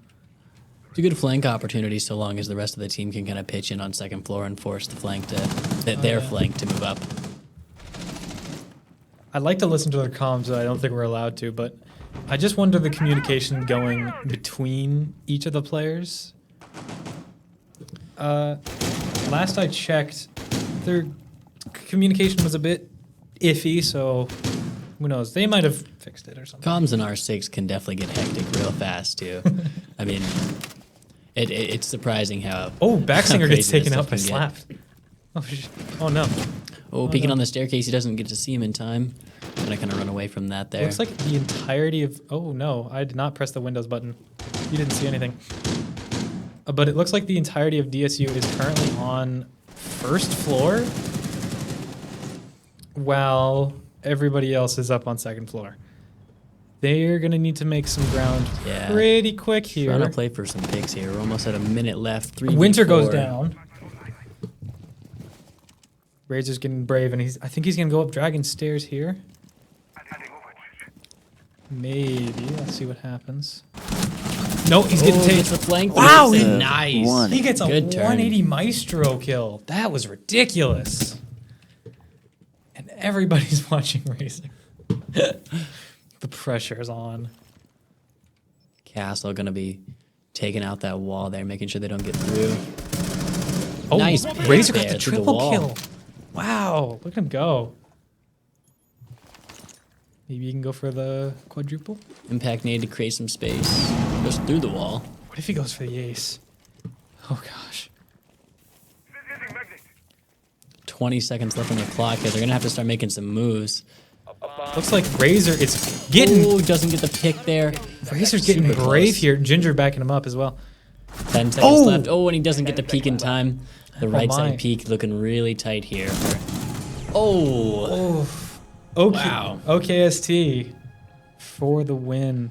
It's a good flank opportunity so long as the rest of the team can kind of pitch in on second floor and force the flank their flank to move up. I'd like to listen to their comms, but I don't think we're allowed to. But I just wonder the communication going between each of the players. Last I checked, their communication was a bit iffy, so who knows? They might have fixed it or something. Comms in R6 can definitely get hectic real fast too. I mean, it's surprising how. Oh, Backsinger how gets crazy this taken out by stuff can Slap. Oh no. Oh, peeking on the staircase, he doesn't get to see him in time. Gonna kind of run away from that there. Looks like the entirety of... Oh, no. I did not press the Windows button. You didn't see anything. But it looks like the entirety of DSU is currently on first floor, while everybody else is up on second floor. They're going to need to make some ground Yeah. pretty quick here. Trying to play for some picks here. We're almost at a minute left. 3v4. Winter goes down. Razor's getting brave, and I think he's going to go up Dragon Stairs here. Maybe. Let's see what happens. No, he's getting Gets tased. the flank. Wow, Gets he- it. Nice. one. He gets a Good turn. 180 Maestro kill. That was ridiculous. And everybody's watching Razor. The pressure is on. Castle gonna be taking out that wall there, making sure they don't get through. Oh, Nice pick Razor got there the through the triple wall. kill. Wow, look at him go. Maybe you can go for the quadruple? Impact needed to create some space. Goes through the wall. What if he goes for the ace? Oh gosh. 20 seconds left on the clock here. They're gonna have to start making some moves. Looks like Razor is getting. Ooh, doesn't get the pick there. Razor's getting Super brave close. here. Ginger backing him up as well. 10 seconds Oh! left. Oh, and he doesn't get the peek in time. The right my. side peek looking really tight here. Oh, Okay. Wow. OKST for the win.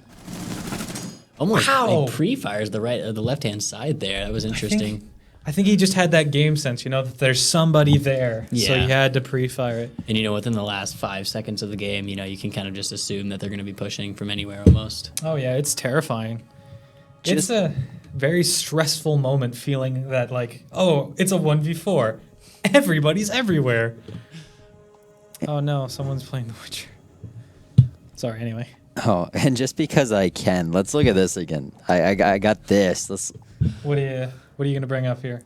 almost Wow. like pre-fires the left-hand side there. That was interesting. I think he just had that game sense, you know, that there's somebody there. So Yeah. he had to pre-fire it. And within the last 5 seconds of the game, you can kind of just assume that they're going to be pushing from anywhere almost. Oh yeah, it's terrifying. It's Just- a very stressful moment feeling that like, oh, it's a 1v4. Everybody's everywhere. Oh no, someone's playing The Witcher. Sorry, anyway. Oh, and just because I can, let's look at this again. I got this. Let's. What are you gonna bring up here?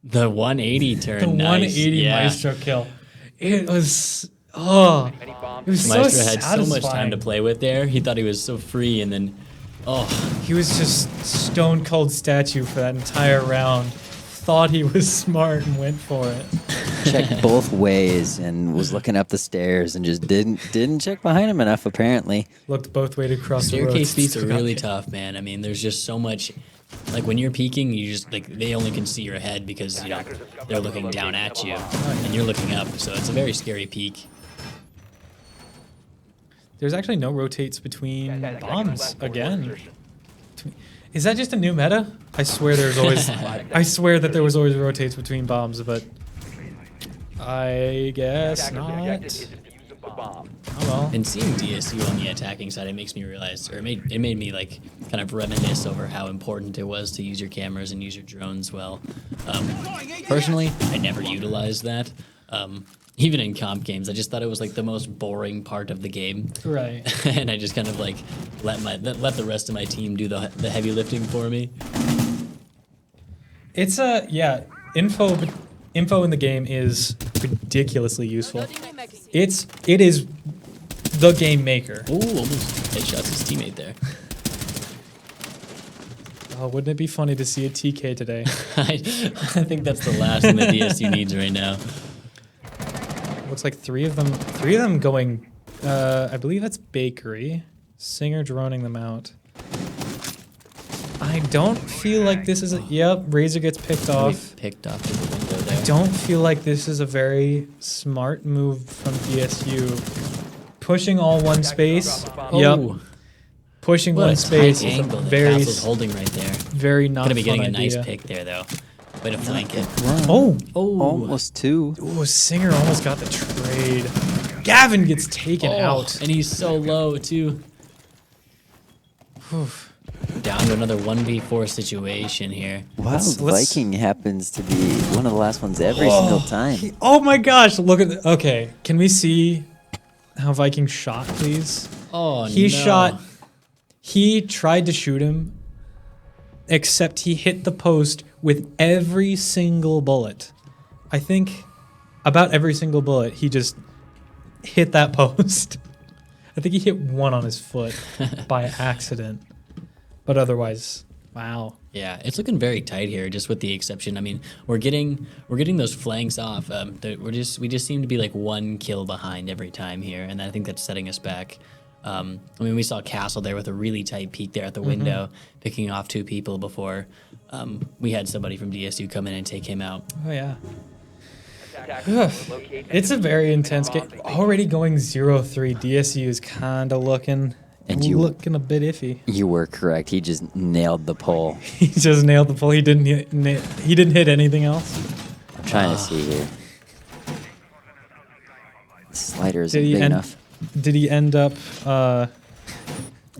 The 180 turn. The nice. 180 Yeah. Maestro kill. It was it was Maestro so had so much time to satisfying. play with there. He thought he was so free, and then, He was just stone cold statue for that entire round. Thought he was smart and went for it. Checked both ways and was looking up the stairs and just didn't check behind him enough apparently. Looked both ways across the road. staircase beats are still got really hit. tough, man. I mean, there's just so much. Like when you're peeking, you just they only can see your head because they're looking down at you, and you're looking up. So it's a very scary peek. There's actually no rotates between bombs again. Is that just a new meta? I swear there's always. I swear that there was always rotates between bombs, but I guess not. Oh well. And seeing DSU on the attacking side, it makes me realize, or it made me like kind of reminisce over how important it was to use your cameras and use your drones well. Personally, I never utilized that. Even in comp games, I just thought it was like the most boring part of the game. Right. And I just kind of like let the rest of my team do the heavy lifting for me. It's info in the game is ridiculously useful. Loading new magazine. It is the game maker. Ooh, almost headshots his teammate there. Oh, wouldn't it be funny to see a TK today? I think that's the last thing that DSU needs right now. Looks like three of them going. I believe that's bakery. Singer droning them out. I don't feel like this is a. Yep, Razor gets picked off. Picked off to the window there. Don't feel like this is a very smart move from DSU. Pushing all one space. Yep. Oh, Pushing what one a space tight is a angle that very, Castle's holding right there. very not Gonna be fun getting a idea. nice pick there though. Way to flank it. Oh, Oh, Almost two. ooh, Singer almost got the trade. Gavin gets taken out. and he's so low too. Down to another 1v4 situation here. Wild let's- Viking happens to be one of the last ones every single time. Oh my gosh, look at okay, can we see how Viking shot, please? Oh He no. he tried to shoot him, except he hit the post with every single bullet. I think about every single bullet, he just hit that post. I think he hit one on his foot by accident. But otherwise, wow. Yeah, it's looking very tight here, just with the exception. I mean, we're getting those flanks off. We just seem to be like one kill behind every time here, and I think that's setting us back. I mean, we saw Castle there with a really tight peek there at the window, picking off 2 people before we had somebody from DSU come in and take him out. Oh yeah. It's a very intense game. Already going 0-3. DSU is kind of looking a bit iffy. You were correct. He just nailed the pole. He just nailed the pull. He didn't hit anything else. I'm trying to see here. The slider isn't Did he big end- enough. Did he end up?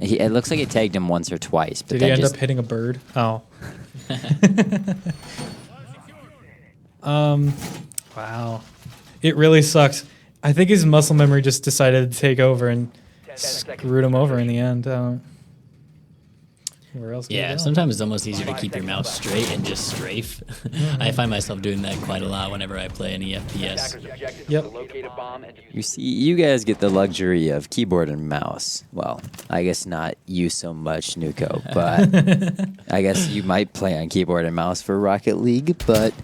It looks like it tagged him once or twice, but Did then he end just up hitting a bird? Oh. Wow. It really sucks. I think his muscle memory just decided to take over and screwed him over in the end. Where else? Yeah, sometimes it's almost easier to keep your mouse straight and just strafe. I find myself doing that quite a lot whenever I play any FPS. Yep. You see, you guys get the luxury of keyboard and mouse. Well, I guess not you so much, Nuko, but I guess you might play on keyboard and mouse for Rocket League, but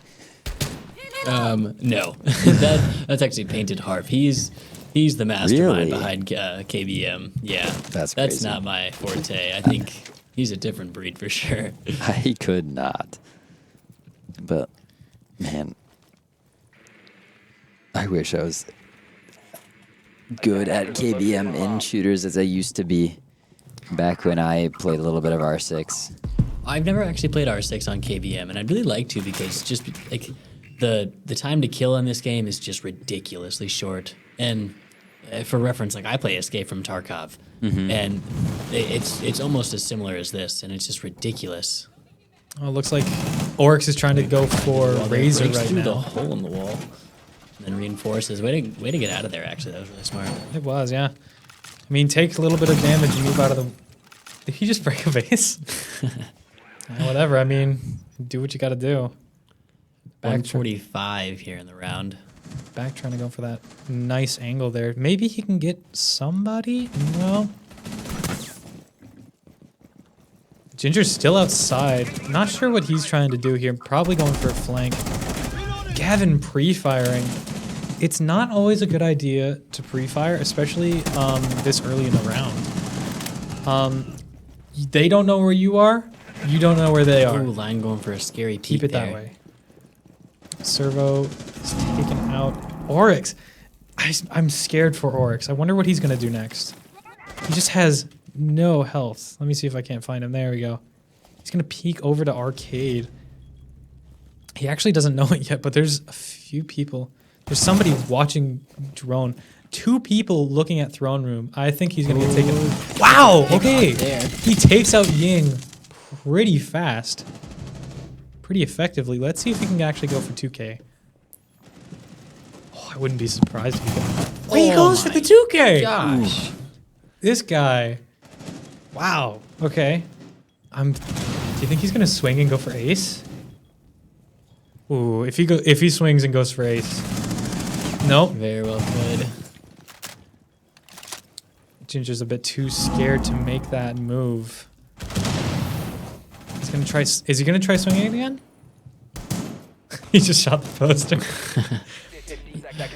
No, that's actually Painted Harp. He's the mastermind Really? behind KBM. Yeah, That's that's crazy. not my forte. I think he's a different breed for sure. I could not. But man, I wish I was good at KBM in shooters as I used to be back when I played a little bit of R6. I've never actually played R6 on KBM, and I'd really like to because just like the time to kill in this game is just ridiculously short. And for reference, like I play Escape from Tarkov, and it's almost as similar as this, and it's just ridiculous. Oh, it looks like Oryx is trying to go for Razor Breaks right through the now. hole in the wall, and then reinforces. Way to get out of there. Actually, that was really smart. It was, yeah. I mean, take a little bit of damage and move out of the... Did he just break a vase? Whatever, I mean, do what you gotta do. Back, 145 here in the round. back trying to go for that nice angle there. Maybe he can get somebody? No. Ginger's still outside. Not sure what he's trying to do here. Probably going for a flank. Gavin pre-firing. It's not always a good idea to pre-fire, especially this early in the round. They don't know where you are. You don't know where they are. Ooh, line going for a scary peek Keep it there. that way. Servo is taken out. Oryx. I'm scared for Oryx. I wonder what he's going to do next. He just has no health. Let me see if I can't find him. There we go. He's going to peek over to Arcade. He actually doesn't know it yet, but there's a few people. There's somebody watching Drone. 2 people looking at Throne Room. I think he's going to get taken. Wow! Okay. there. He takes out Ying pretty fast. Pretty effectively. Let's see if he can actually go for 2K. Oh, I wouldn't be surprised if he could. Oh, he goes for the 2K! Gosh. This guy. Wow. Okay. Do you think he's gonna swing and go for ace? Ooh, if he swings and goes for ace. Nope. Very well played. Ginger's a bit too scared to make that move. He's gonna try. Is he gonna try swinging again? He just shot the poster.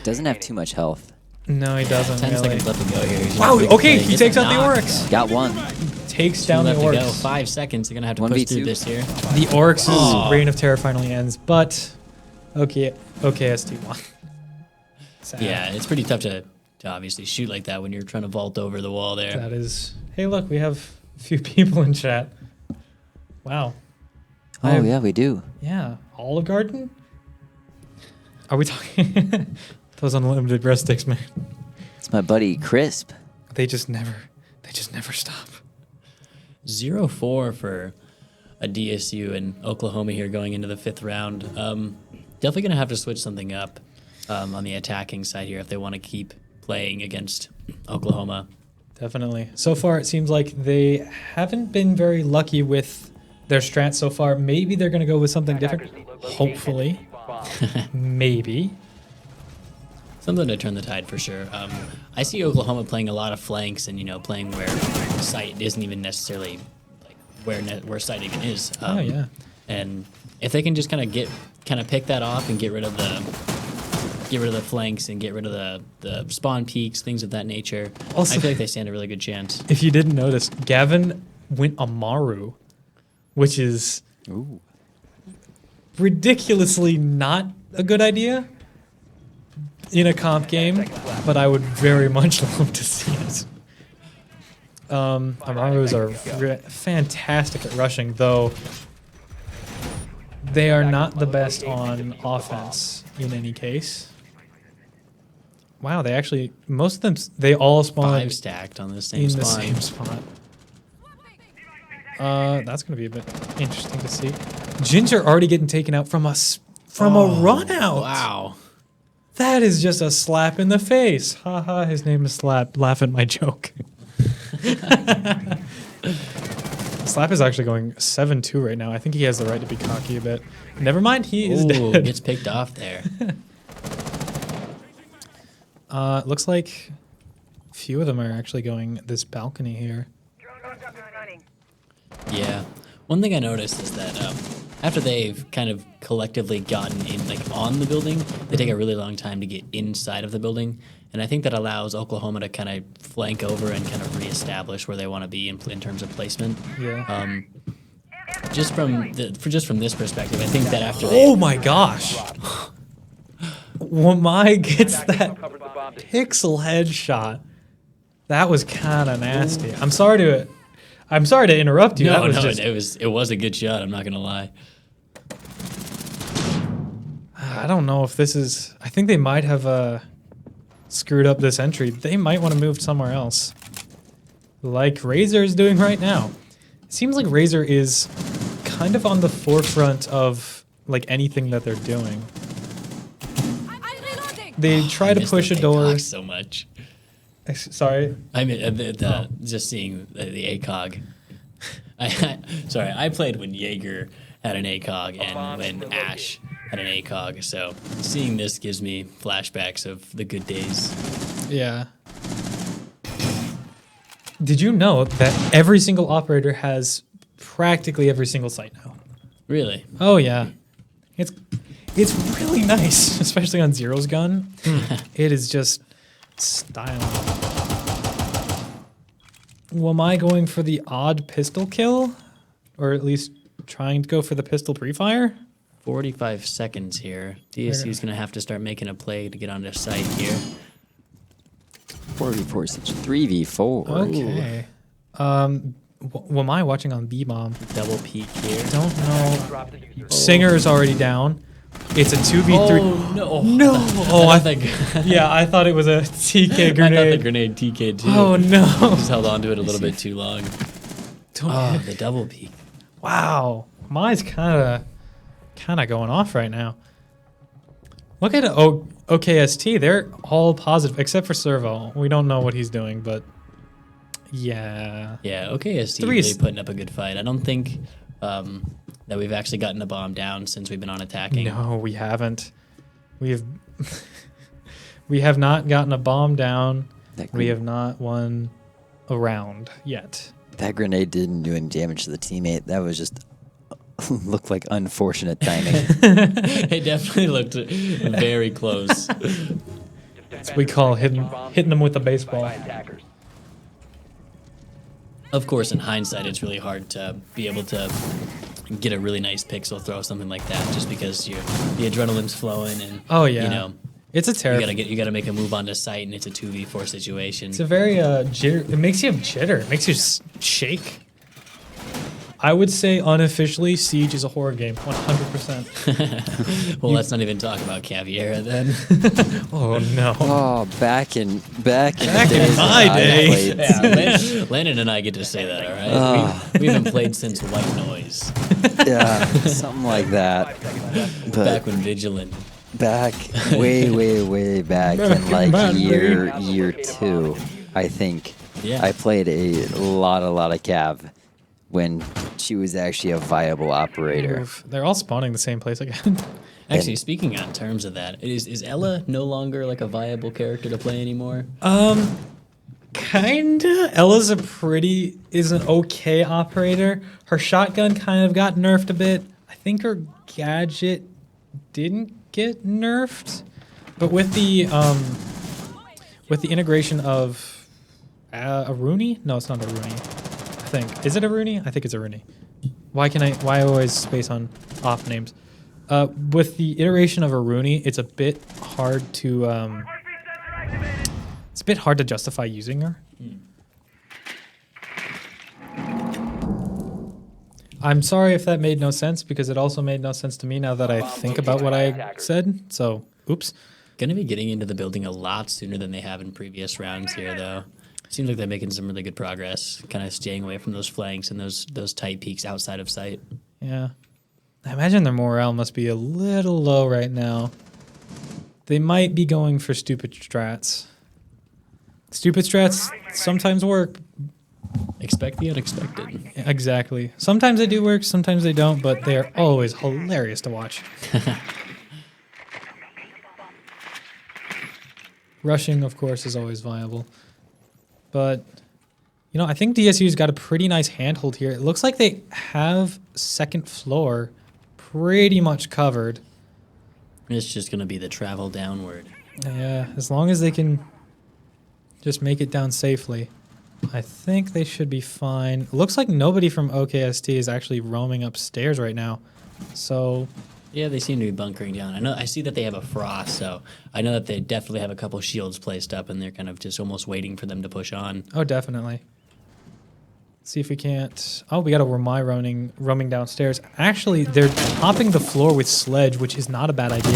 Doesn't have too much health. No, he doesn't. 10 really. seconds left to go here. He's Wow. gonna quick Okay, play. he Gets a takes out the knock. Oryx. Got one. Takes 2 down left the to Oryx. go. 5 seconds. They're gonna have to push 1v2. through this here. The Oryx's Oh. reign of terror finally ends, but OKST won. Sad. Yeah, it's pretty tough to obviously shoot like that when you're trying to vault over the wall there. That is. Hey, look, we have a few people in chat. Wow. Oh, yeah, we do. Yeah, Olive Garden. Are we talking those unlimited breast sticks, man? It's my buddy Crisp. They just never stop. 0-4 for a DSU in Oklahoma here going into the 5th round. Definitely going to have to switch something up on the attacking side here if they want to keep playing against Oklahoma. Definitely. So far, it seems like they haven't been very lucky with their strats so far. Maybe they're going to go with something different. Hopefully. Maybe. Something to turn the tide for sure. I see Oklahoma playing a lot of flanks and, playing where sight isn't even necessarily like where sight even is. Oh, yeah. And if they can just kind of pick that off and get rid of the flanks and get rid of the spawn peaks, things of that nature, Also- I feel like they stand a really good chance. If you didn't notice, Gavin went Amaru, which is Ooh. ridiculously not a good idea in a comp game, but I would very much love to see it. Amarus are fantastic at rushing, though they are not the best on offense in any case. Wow, they actually, most of them, they all spawn 5 stacked on the same in spawn. the same spot. That's going to be a bit interesting to see. Ginger already getting taken out from a run out. Wow. That is just a slap in the face. Haha, his name is Slap. Laugh at my joke. Slap is actually going 7-2 right now. I think he has the right to be cocky a bit. Never mind, he is Ooh, dead. gets picked off there. Looks like a few of them are actually going this balcony here. Yeah. One thing I noticed is that after they've kind of collectively gotten in, like on the building, they take a really long time to get inside of the building. And I think that allows Oklahoma to kind of flank over and kind of reestablish where they want to be in terms of placement. Yeah. Just from this perspective, I think that after they, Oh my gosh. Wamai gets that Covered the bomb to pixel headshot. That was kind of nasty. I'm sorry to interrupt you. no, That was no, just, it was a good shot. I'm not gonna lie. I don't know if this is. I think they might have screwed up this entry. They might want to move somewhere else, like Razor is doing right now. It seems like Razor is kind of on the forefront of like anything that they're doing. I'm reloading. They try I to miss push a the door. ACOG so much. Sorry. I mean, just seeing the ACOG. Sorry, I played when Jaeger had an ACOG and when Ash had an ACOG, so seeing this gives me flashbacks of the good days. Yeah. Did you know that every single operator has practically every single site now? Really? Oh yeah. It's really nice, especially on Zero's gun. It is just styling. Well, am I going for the odd pistol kill? Or at least trying to go for the pistol pre-fire? 45 seconds here. DSU's going to have to start making a play to get onto site here. 4v4 such 3v4. Okay. Am I watching on B-bomb? Double peek here. Don't know. drop the user. Singer is already down. It's a 2v3. Oh, no. No! Oh, I think. Yeah, I thought it was a TK I thought the grenade. grenade TK too. Oh no! Just held on to it a little bit too long. Oh, the double peek. Wow, mine's kind of going off right now. Look at OKST; they're all positive except for Servo. We don't know what he's doing, but yeah. Yeah, OKST Three really is- putting up a good fight. I don't think that we've actually gotten a bomb down since we've been on attacking. No, we haven't. We have not gotten a bomb down. We have not won a round yet. That grenade didn't do any damage to the teammate. That was just looked like unfortunate timing. It definitely looked very close. We call hitting them with a baseball. By attackers. Of course, in hindsight, it's really hard to be able to get a really nice pixel throw, something like that, just because the adrenaline's flowing and Oh yeah, you know, it's a you terrible. gotta make a move onto site, and it's a 2v4 situation. It's a very jitter. It makes you jitter. It makes you shake. I would say unofficially, Siege is a horror game, 100%. Well, let's not even talk about Caviera then. Oh no. Oh, back in Back the in days my that I day. played. Landon and I get to say that, all right? We haven't played since White Noise, Yeah, something like that. 5 seconds left. But back when Vigilant. back way back in in my like year 2, I think. Yeah. I played a lot of Cav when she was actually a viable operator. Oof. They're all spawning the same place again. Actually, speaking on terms of that, is Ella no longer like a viable character to play anymore? Kinda. Ella's is an okay operator. Her shotgun kind of got nerfed a bit. I think her gadget didn't get nerfed, but with the integration of a Rooney? No, it's not a Rooney. I think. Is it a Rooney? I think it's a Rooney. Why I always space on off names? With the iteration of a Rooney, it's a bit hard to justify using her. I'm sorry if that made no sense, because it also made no sense to me now that I think about what I said. So, oops. Gonna be getting into the building a lot sooner than they have in previous rounds here, though. Seems like they're making some really good progress, kind of staying away from those flanks and those tight peaks outside of sight. Yeah. I imagine their morale must be a little low right now. They might be going for stupid strats. Stupid strats sometimes work. Expect the unexpected. Exactly. Sometimes they do work, sometimes they don't, but they are always hilarious to watch. Rushing, of course, is always viable. But, you know, I think DSU's got a pretty nice handhold here. It looks like they have second floor pretty much covered. It's just going to be the travel downward. Yeah, as long as they can just make it down safely, I think they should be fine. It looks like nobody from OKST is actually roaming upstairs right now. So, Yeah, they seem to be bunkering down. I see that they have a frost, so I know that they definitely have a couple shields placed up, and they're kind of just almost waiting for them to push on. oh, definitely. See if we can't. Oh, we got a Romai roaming downstairs. Actually, they're topping the floor with sledge, which is not a bad idea.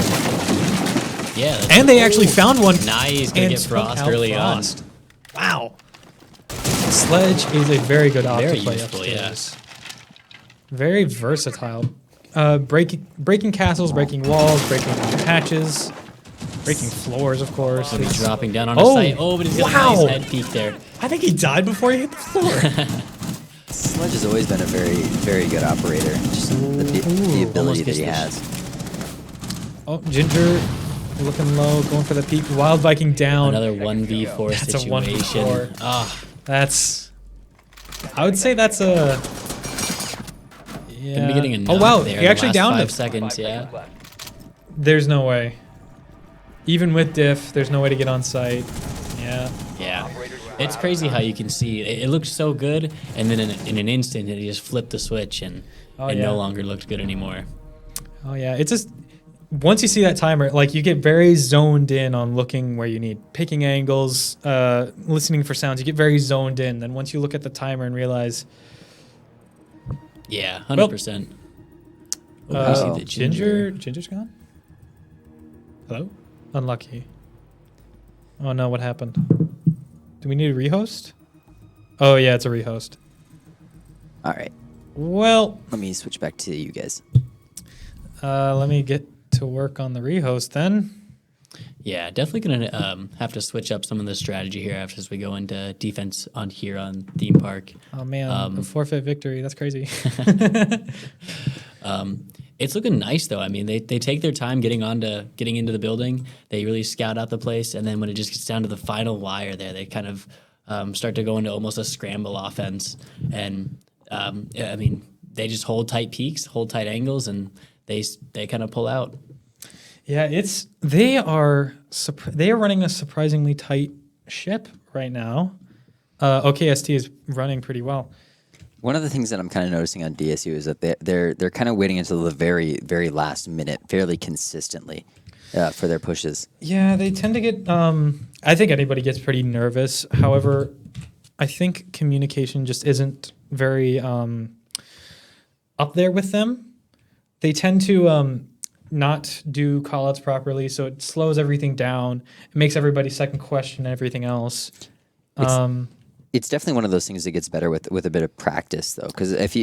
Yeah, that's And they actually found one. nice. Gonna and get took frost out early Frost. Wow. Sledge is a very good option Very to play useful, yeah. upstairs. Very versatile. Breaking castles, breaking walls, breaking hatches, breaking floors, of course. Gonna be It's- dropping down on Oh, a site. Oh, but he's got wow. a nice head peek there. I think he died before he hit the floor. Sledge has always been a very, very good operator. Just the ability Almost that he gets has. Oh, Ginger looking low, going for the peak. Wild Viking down. Another 1v4 That's a situation. 1v4. Ah, That's. I would say that's a. Yeah. gonna be getting a oh knock wow, there. he the actually last downed 5 him. seconds, 5 yeah. seconds left. There's no way. Even with diff, there's no way to get on site. Yeah. Yeah. It's crazy how you can see it looks so good, and then in an instant it just flipped the switch and Oh, it yeah. no longer looked good anymore. Oh yeah. It's just once you see that timer, like you get very zoned in on looking where you need, picking angles, listening for sounds. You get very zoned in. Then once you look at the timer and realize, Yeah, 100%. Oh, I see the Ginger's gone. Hello. Unlucky. Oh no, what happened? Do we need a rehost? Oh yeah, it's a rehost. All right, Well, let me switch back to you guys. let me get to work on the rehost then. Yeah, definitely gonna have to switch up some of the strategy here after as we go into defense on here on theme park. Oh man, a forfeit victory. That's crazy. It's looking nice though. I mean, they take their time getting into the building. They really scout out the place, and then when it just gets down to the final wire, there they kind of start to go into almost a scramble offense. And I mean, they just hold tight peaks, hold tight angles, and they kind of pull out. Yeah, they are running a surprisingly tight ship right now. OKST is running pretty well. One of the things that I'm kind of noticing on DSU is that they're kind of waiting until the very, very last minute, fairly consistently, for their pushes. Yeah, they tend to get. I think anybody gets pretty nervous. However, I think communication just isn't very up there with them. They tend to not do callouts properly, so it slows everything down. It makes everybody second question everything else. It's definitely one of those things that gets better with a bit of practice, though, because if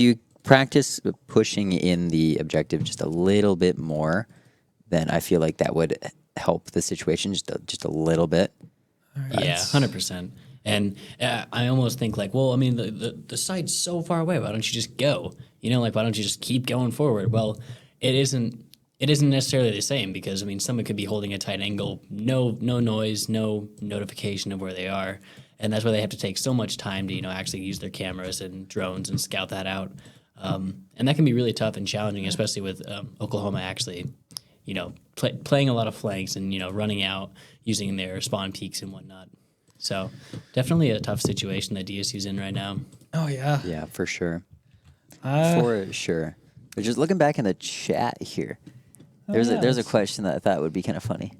you practice pushing in the objective just a little bit more, then I feel like that would help the situation just a little bit. Yeah, 100%. And I almost think like, well, I mean, the site's so far away. Why don't you just go? You know, like why don't you just keep going forward? Well, it isn't necessarily the same because I mean, someone could be holding a tight angle, no noise, no notification of where they are. And that's why they have to take so much time to, actually use their cameras and drones and scout that out. And that can be really tough and challenging, especially with Oklahoma actually, playing a lot of flanks and, running out, using their spawn peaks and whatnot. So definitely a tough situation that DSU's in right now. Oh yeah. Yeah, for sure. For sure. But just looking back in the chat here, there's a question that I thought would be kind of funny.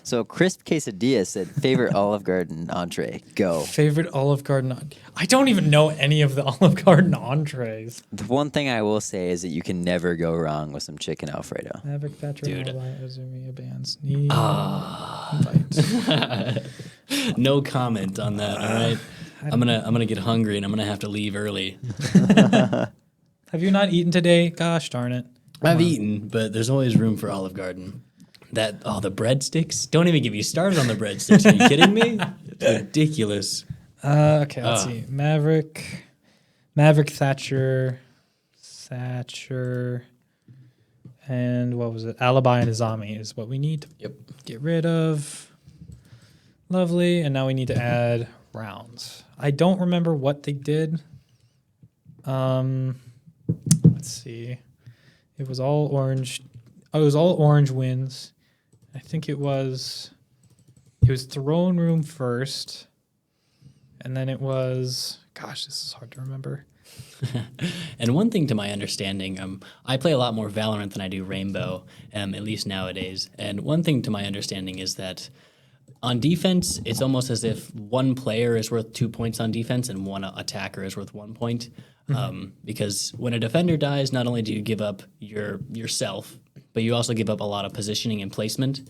So Crisp Quesadilla said favorite Olive Garden entree. Go. Favorite Olive Garden. I don't even know any of the Olive Garden entrees. The one thing I will say is that you can never go wrong with some chicken Alfredo. Maverick Thatcher, Dude. Azumia bands. No comment on that. All right, I'm gonna get hungry and I'm gonna have to leave early. Have you not eaten today? Gosh darn it. I've eaten, but there's always room for Olive Garden. The breadsticks. Don't even get me started on the breadsticks. Are you kidding me? It's ridiculous. Okay, let's see. Maverick Thatcher, and what was it? Alibi and Izami is what we need to get rid of. Lovely, and now we need to add rounds. I don't remember what they did. Let's see. It was all orange. Oh, it was all orange wins. I think it was throne room first, and then it was. Gosh, this is hard to remember. And one thing to my understanding, I play a lot more Valorant than I do Rainbow, at least nowadays. And one thing to my understanding is that on defense, it's almost as if one player is worth 2 points on defense and one attacker is worth 1 point. Because when a defender dies, not only do you give up yourself, but you also give up a lot of positioning and placement.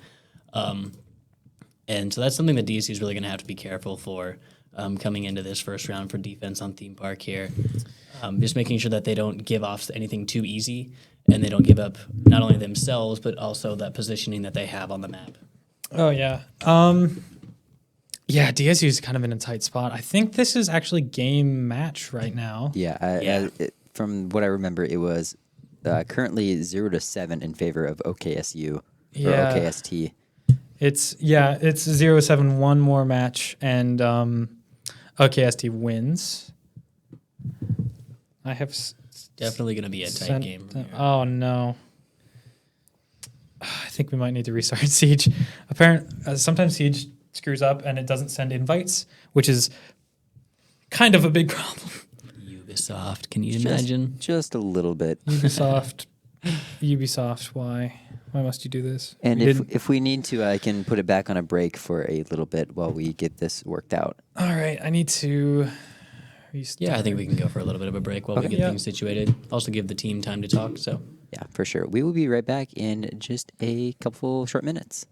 And so that's something that DSU is really going to have to be careful for coming into this first round for defense on Theme Park here. Just making sure that they don't give off anything too easy and they don't give up not only themselves, but also that positioning that they have on the map. Oh, yeah. Yeah, DSU is kind of in a tight spot. I think this is actually game match right now. Yeah, from what I remember, it was currently 0-7 in favor of OKSU or OKST. It's 0-7, one more match, and OKST wins. I have Definitely going to be a tight game. Oh, no. I think we might need to restart Siege. Sometimes Siege screws up and it doesn't send invites, which is kind of a big problem. Ubisoft, can you imagine? Just a little bit. Ubisoft, why? Why must you do this? And if we need to, I can put it back on a break for a little bit while we get this worked out. All right, I need to restart. Yeah, I think we can go for a little bit of a break while we get things situated. Also give the team time to talk, so. Yeah, for sure. We will be right back in just a couple short minutes.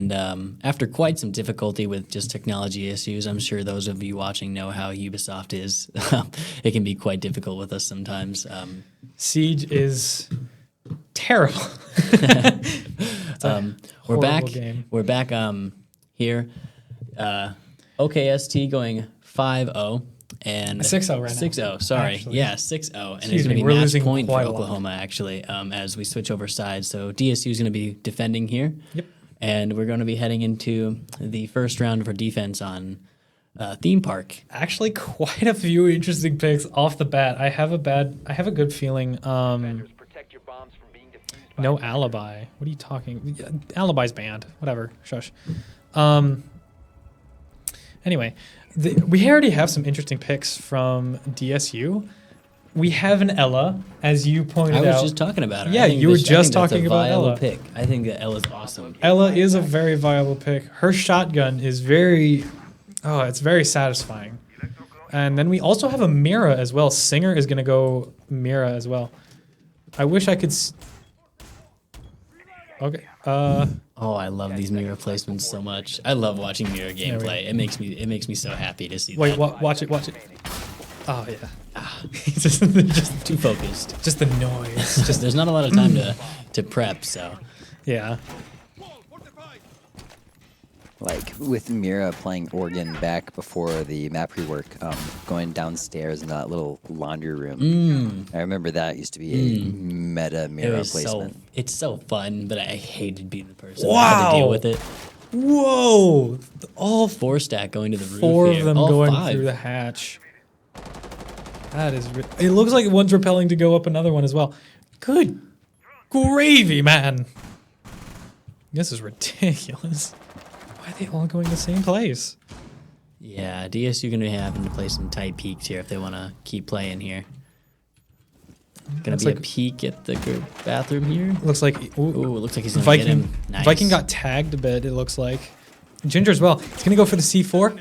And after quite some difficulty with just technology issues, I'm sure those of you watching know how Ubisoft is. It can be quite difficult with us sometimes. Siege is terrible. We're back. Game. We're back here. OKST going 5-0 and 6-0 right now. 6-0, sorry. Actually. Yeah, 6-0. And Excuse it's going to me, be we're match losing point for quite a lot. Oklahoma, actually, as we switch over sides. So DSU is going to be defending here. Yep. And we're going to be heading into the first round of our defense on Theme Park. Actually, quite a few interesting picks off the bat. I have a good feeling. Defenders, protect your bombs from being defused by No the alibi. What are you talking? Yeah, alibi's banned. Whatever. Shush. Anyway, we already have some interesting picks from DSU. We have an Ella, as you pointed out. I was just talking about her. Yeah, I think you were I just think that's talking a about viable Ella. pick. I think that Ella's awesome. Ella is a very viable pick. Her shotgun is very, it's very satisfying. And then we also have a Mira as well. Singer is going to go Mira as well. I wish I could. Okay. Oh, I love these mirror placements so much. I love watching mirror There we gameplay. It makes me so happy to see Wait, that. watch it. Oh yeah. just Too focused. just the noise. Just There's not a lot of time to prep, so yeah. Wall fortified. Like with Mira playing organ back before the map rework, going downstairs in that little laundry room. I remember that used to be a meta it Mira was placement. it's so fun, but I hated being the person that had to deal Wow. with it. Whoa! All 4 stack going to the roof. four here. of them All going 5. through the hatch. That is. It looks like one's repelling to go up another one as well. Good gravy, man. This is ridiculous. Why are they all going the same place? Yeah, DSU going to be having to play some tight peaks here if they want to keep playing here. Going Looks to be like- a peek at the bathroom here. Looks like Ooh, it looks like he's going to get Viking. him. Nice. Viking got tagged a bit. It looks like Ginger as well. He's gonna go for the C4.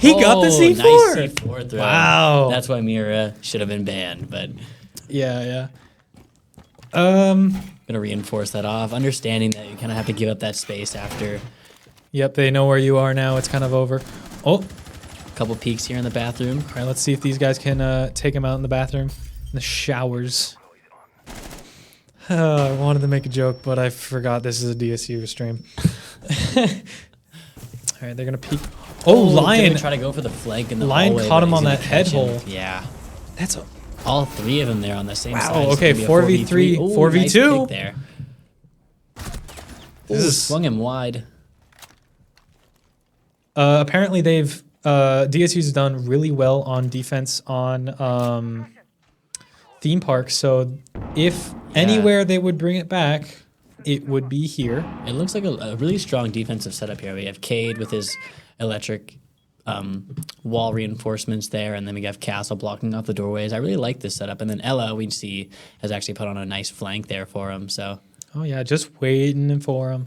He got the C4. Nice C4 throw. Wow. That's why Mira should have been banned, but Yeah. gonna reinforce that off, understanding that you kind of have to give up that space after Yep. They know where you are now. It's kind of over. Oh. a couple peeks here in the bathroom. All right. Let's see if these guys can take him out in the bathroom, in the showers. I wanted to make a joke, but I forgot this is a DSU stream. All right. They're gonna peek. Oh, Lion. Try to go for the flank in the Lion hallway, caught but him he's on gonna that head catch him. hole. Yeah, That's a. all 3 of them there on the same Wow, side. It's okay, gonna be a 4v3, Ooh, 4v2. Nice pick there. This Ooh, is- swung him wide. Apparently, they've DSU's done really well on defense on theme parks. So if anywhere they would bring it back, it would be here. It looks like a really strong defensive setup here. We have Cade with his electric wall reinforcements there, and then we have Castle blocking off the doorways. I really like this setup. And then Ella, we see, has actually put on a nice flank there for him. So Oh yeah, just waiting for him.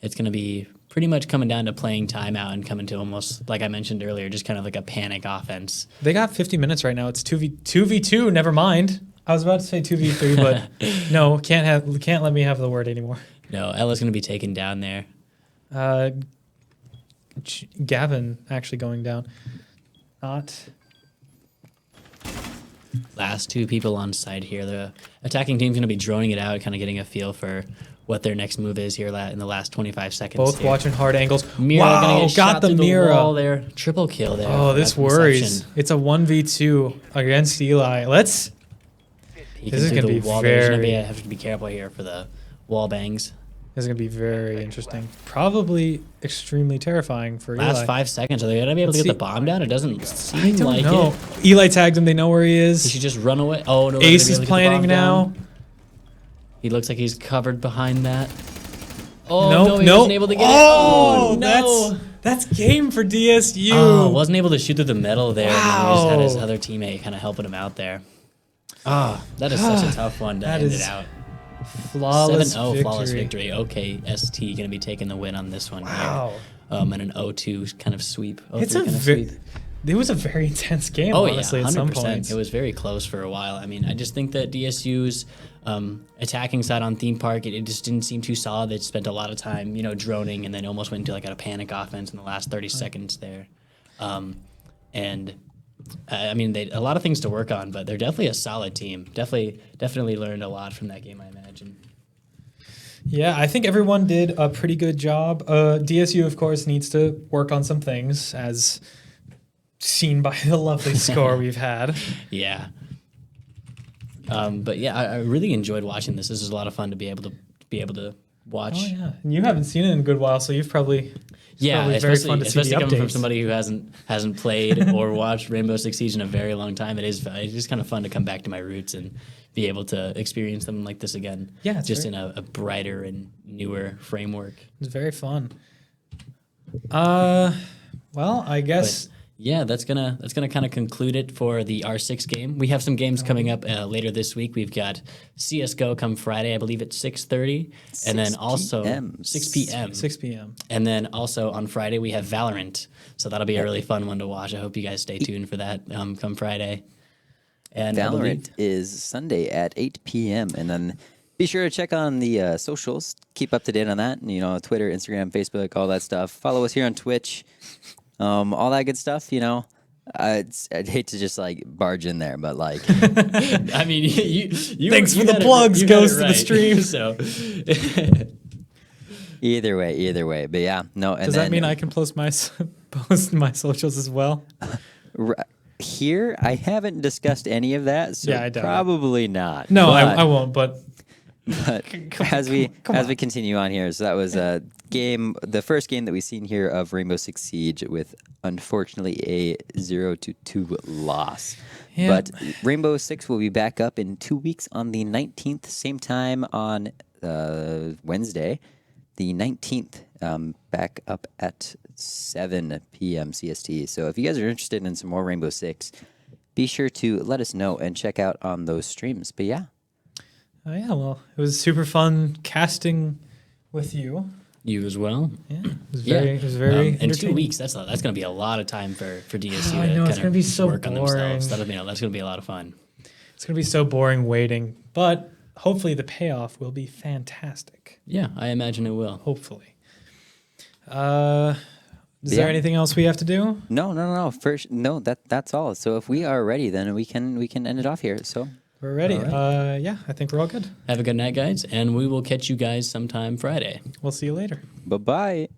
it's going to be pretty much coming down to playing timeout and coming to almost, like I mentioned earlier, just kind of like a panic offense. They got 50 minutes right now. It's 2v2. Never mind. I was about to say 2v3, but no, can't let me have the word anymore. No, Ella's going to be taken down there. Gavin actually going down. Not. Last 2 people on site here. The attacking team's going to be droning it out, kind of getting a feel for what their next move is here in the last 25 seconds. Both here. watching hard angles. Mira Wow, gonna get got shot the through Mira. wall there. Triple kill there. Oh, for this that worries. reception. It's a 1v2 against Eli. Let's. He This can is do gonna the be wall there. He's gonna very- have to be careful here for the wall bangs. This is gonna be very interesting. Probably extremely terrifying for Last Eli. 5 seconds. Are they gonna be able to Let's get see. the bomb down? It doesn't I seem don't like know. it. Eli tagged him. They know where he He is. should just run away. Oh no! they're Ace gonna is be able to get the planning bomb now. down. He looks like he's covered behind that. Oh Nope, no! He nope. wasn't able to get Oh, it. Oh no! that's game for DSU. Oh, wasn't able to shoot through the metal there. And then he just had his Wow. other teammate kind of helping him out there. Ah, that is such a tough one to That end is it out. Flawless 7-0 victory. flawless victory. Okay, ST going to be taking the win on this one Wow. here. And an 0-2 kind of sweep. 0-3 It's a kind of very. sweep. It was a very intense game, Oh honestly, yeah, at some 100%. points. It was very close for a while. I mean, I just think that DSU's attacking side on Theme Park, it just didn't seem too solid. They spent a lot of time, droning, and then almost went into like a panic offense in the last 30 seconds there. And I mean, a lot of things to work on, but they're definitely a solid team. Definitely learned a lot from that game, I imagine. Yeah, I think everyone did a pretty good job. DSU, of course, needs to work on some things, as seen by the lovely score we've had. Yeah. But yeah, I really enjoyed watching this. This is a lot of fun to be able to watch. Oh yeah, and you haven't seen it in a good while, so you've probably Yeah, very fun to see especially the coming from updates. somebody who hasn't played or watched Rainbow Six Siege in a very long time. It's just kind of fun to come back to my roots and be able to experience them like this again. Yeah, it's just very- in a brighter and newer framework. It's very fun. Well, I guess Yeah, that's gonna kind of conclude it for the R6 game. We have some games coming up later this week. We've got CS:GO come Friday, I believe at 6:30, and then 6 also p.m. 6 p.m. 6 p.m. And then also on Friday we have Valorant, so that'll be a really fun one to watch. I hope you guys stay tuned for that come Friday. And I believe- Valorant is Sunday at 8 p.m. And then be sure to check on the socials. Keep up to date on that. Twitter, Instagram, Facebook, all that stuff. Follow us here on Twitch. All that good stuff, I'd hate to just like barge in there, but like, I mean, you Thanks you for the got it- plugs, you got goes it to the right. stream. So either way. But yeah, no. And Does then that mean I can post my socials as well? here, I haven't discussed any of that, so Yeah, I doubt it. probably not. No, But- I won't. But But as we continue on here, so that was the first game that we've seen here of Rainbow Six Siege with unfortunately a 0-2 loss. Yeah. But Rainbow Six will be back up in 2 weeks on the 19th, same time on Wednesday, the 19th, back up at 7 p.m. CST. So if you guys are interested in some more Rainbow Six, be sure to let us know and check out on those streams. But yeah. oh yeah, well, it was super fun casting with you. you as well. Yeah, it was Yeah. very in 2 entertaining. weeks, that's going to be a lot of time for DSU I to know, it's kind gonna of be so work on themselves. boring. That's going to be a lot of fun. It's gonna be so boring waiting, but hopefully the payoff will be fantastic. Yeah, I imagine it will. Hopefully. Is Yeah. there anything else we have to do? No. First, no. That's all. So if we are ready, then we can end it off here. So We're ready. All Yeah, I think we're all good. Have a good night, guys, and we will catch you guys sometime Friday. We'll see you later. bye.